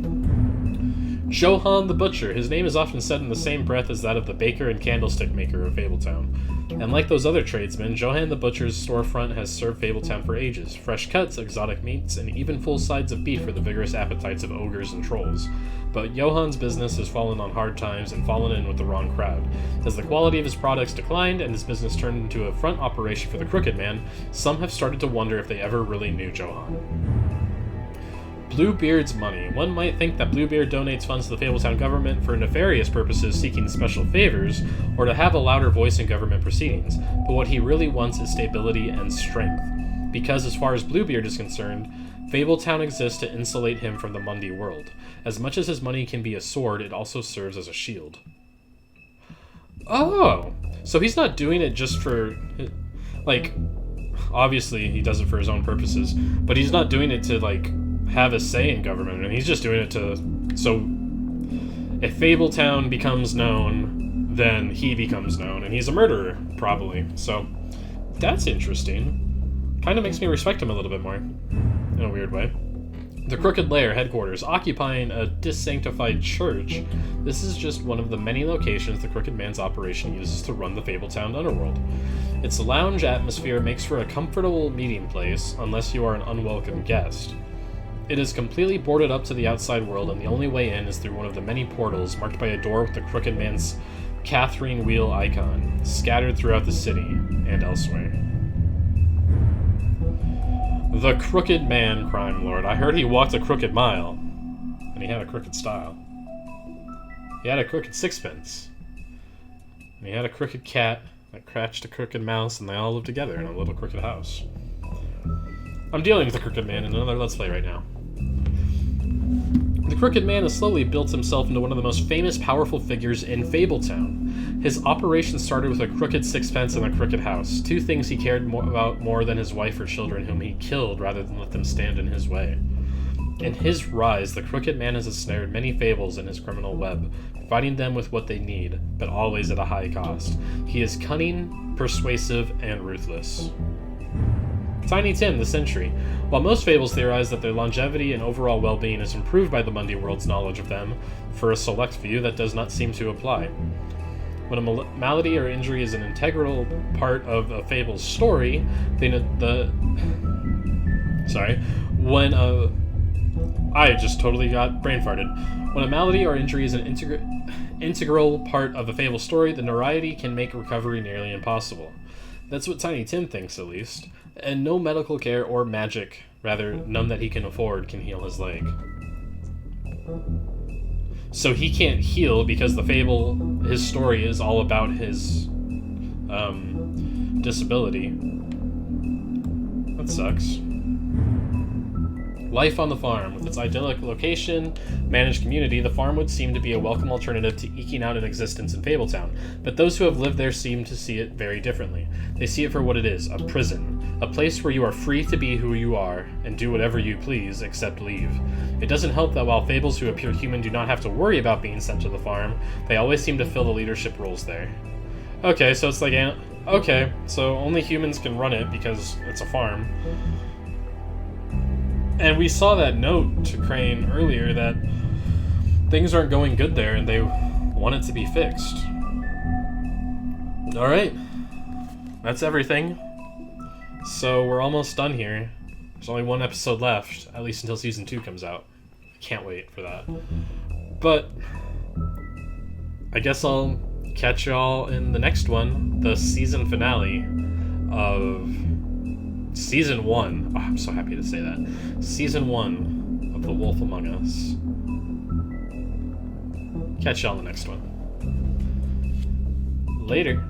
Johann the Butcher. His name is often said in the same breath as that of the baker and candlestick maker of Fabletown. And like those other tradesmen, Johann the Butcher's storefront has served Fabletown for ages. Fresh cuts, exotic meats, and even full sides of beef for the vigorous appetites of ogres and trolls. But Johann's business has fallen on hard times and fallen in with the wrong crowd. As the quality of his products declined and his business turned into a front operation for the Crooked Man, some have started to wonder if they ever really knew Johann. Bluebeard's money. One might think that Bluebeard donates funds to the Fabletown government for nefarious purposes, seeking special favors, or to have a louder voice in government proceedings, but what he really wants is stability and strength. Because as far as Bluebeard is concerned, Fabletown exists to insulate him from the Mundy world. As much as his money can be a sword, it also serves as a shield. Oh! So he's not doing it just for... like, obviously he does it for his own purposes, but he's not doing it to, like, have a say in government, and he's just doing it to... so if Fabletown becomes known, then he becomes known, and he's a murderer, probably. So that's interesting. Kind of makes me respect him a little bit more, in a weird way. The Crooked Lair headquarters, occupying a dissanctified church. This is just one of the many locations the Crooked Man's operation uses to run the Fabletown underworld. Its lounge atmosphere makes for a comfortable meeting place, unless you are an unwelcome guest. It is completely boarded up to the outside world, and the only way in is through one of the many portals marked by a door with the Crooked Man's Catherine wheel icon, scattered throughout the city and elsewhere. The Crooked Man, crime lord. I heard he walked a crooked mile, and he had a crooked style. He had a crooked sixpence, and he had a crooked cat that cratched a crooked mouse, and they all lived together in a little crooked house. I'm dealing with the Crooked Man in another Let's Play right now. The Crooked Man has slowly built himself into one of the most famous, powerful figures in Fabletown. His operation started with a crooked sixpence and a crooked house, two things he cared about more than his wife or children, whom he killed rather than let them stand in his way. In his rise, the Crooked Man has ensnared many fables in his criminal web, providing them with what they need, but always at a high cost. He is cunning, persuasive, and ruthless. Tiny Tim, the Sentry. While most fables theorize that their longevity and overall well-being is improved by the Mundy world's knowledge of them, for a select few that does not seem to apply. When a malady or injury is an integral part of a fable's story, I just totally got brain farted. When a malady or injury is an integral part of a fable story, the notoriety can make recovery nearly impossible. That's what Tiny Tim thinks, at least. And no medical care or magic, rather, none that he can afford, can heal his leg. So he can't heal because the fable, his story, is all about his disability. That sucks. Life on the farm. With its idyllic location, managed community, the farm would seem to be a welcome alternative to eking out an existence in Fabletown, but those who have lived there seem to see it very differently. They see it for what it is, a prison. A place where you are free to be who you are, and do whatever you please, except leave. It doesn't help that while fables who appear human do not have to worry about being sent to the farm, they always seem to fill the leadership roles there. Okay, so it's like, okay, so only humans can run it because it's a farm. And we saw that note to Crane earlier that things aren't going good there and they want it to be fixed. Alright, that's everything. So we're almost done here. There's only one episode left, at least until Season 2 comes out. I can't wait for that. But I guess I'll catch y'all in the next one, the season finale of Season 1. Oh, I'm so happy to say that. Season 1 of The Wolf Among Us. Catch y'all in the next one. Later.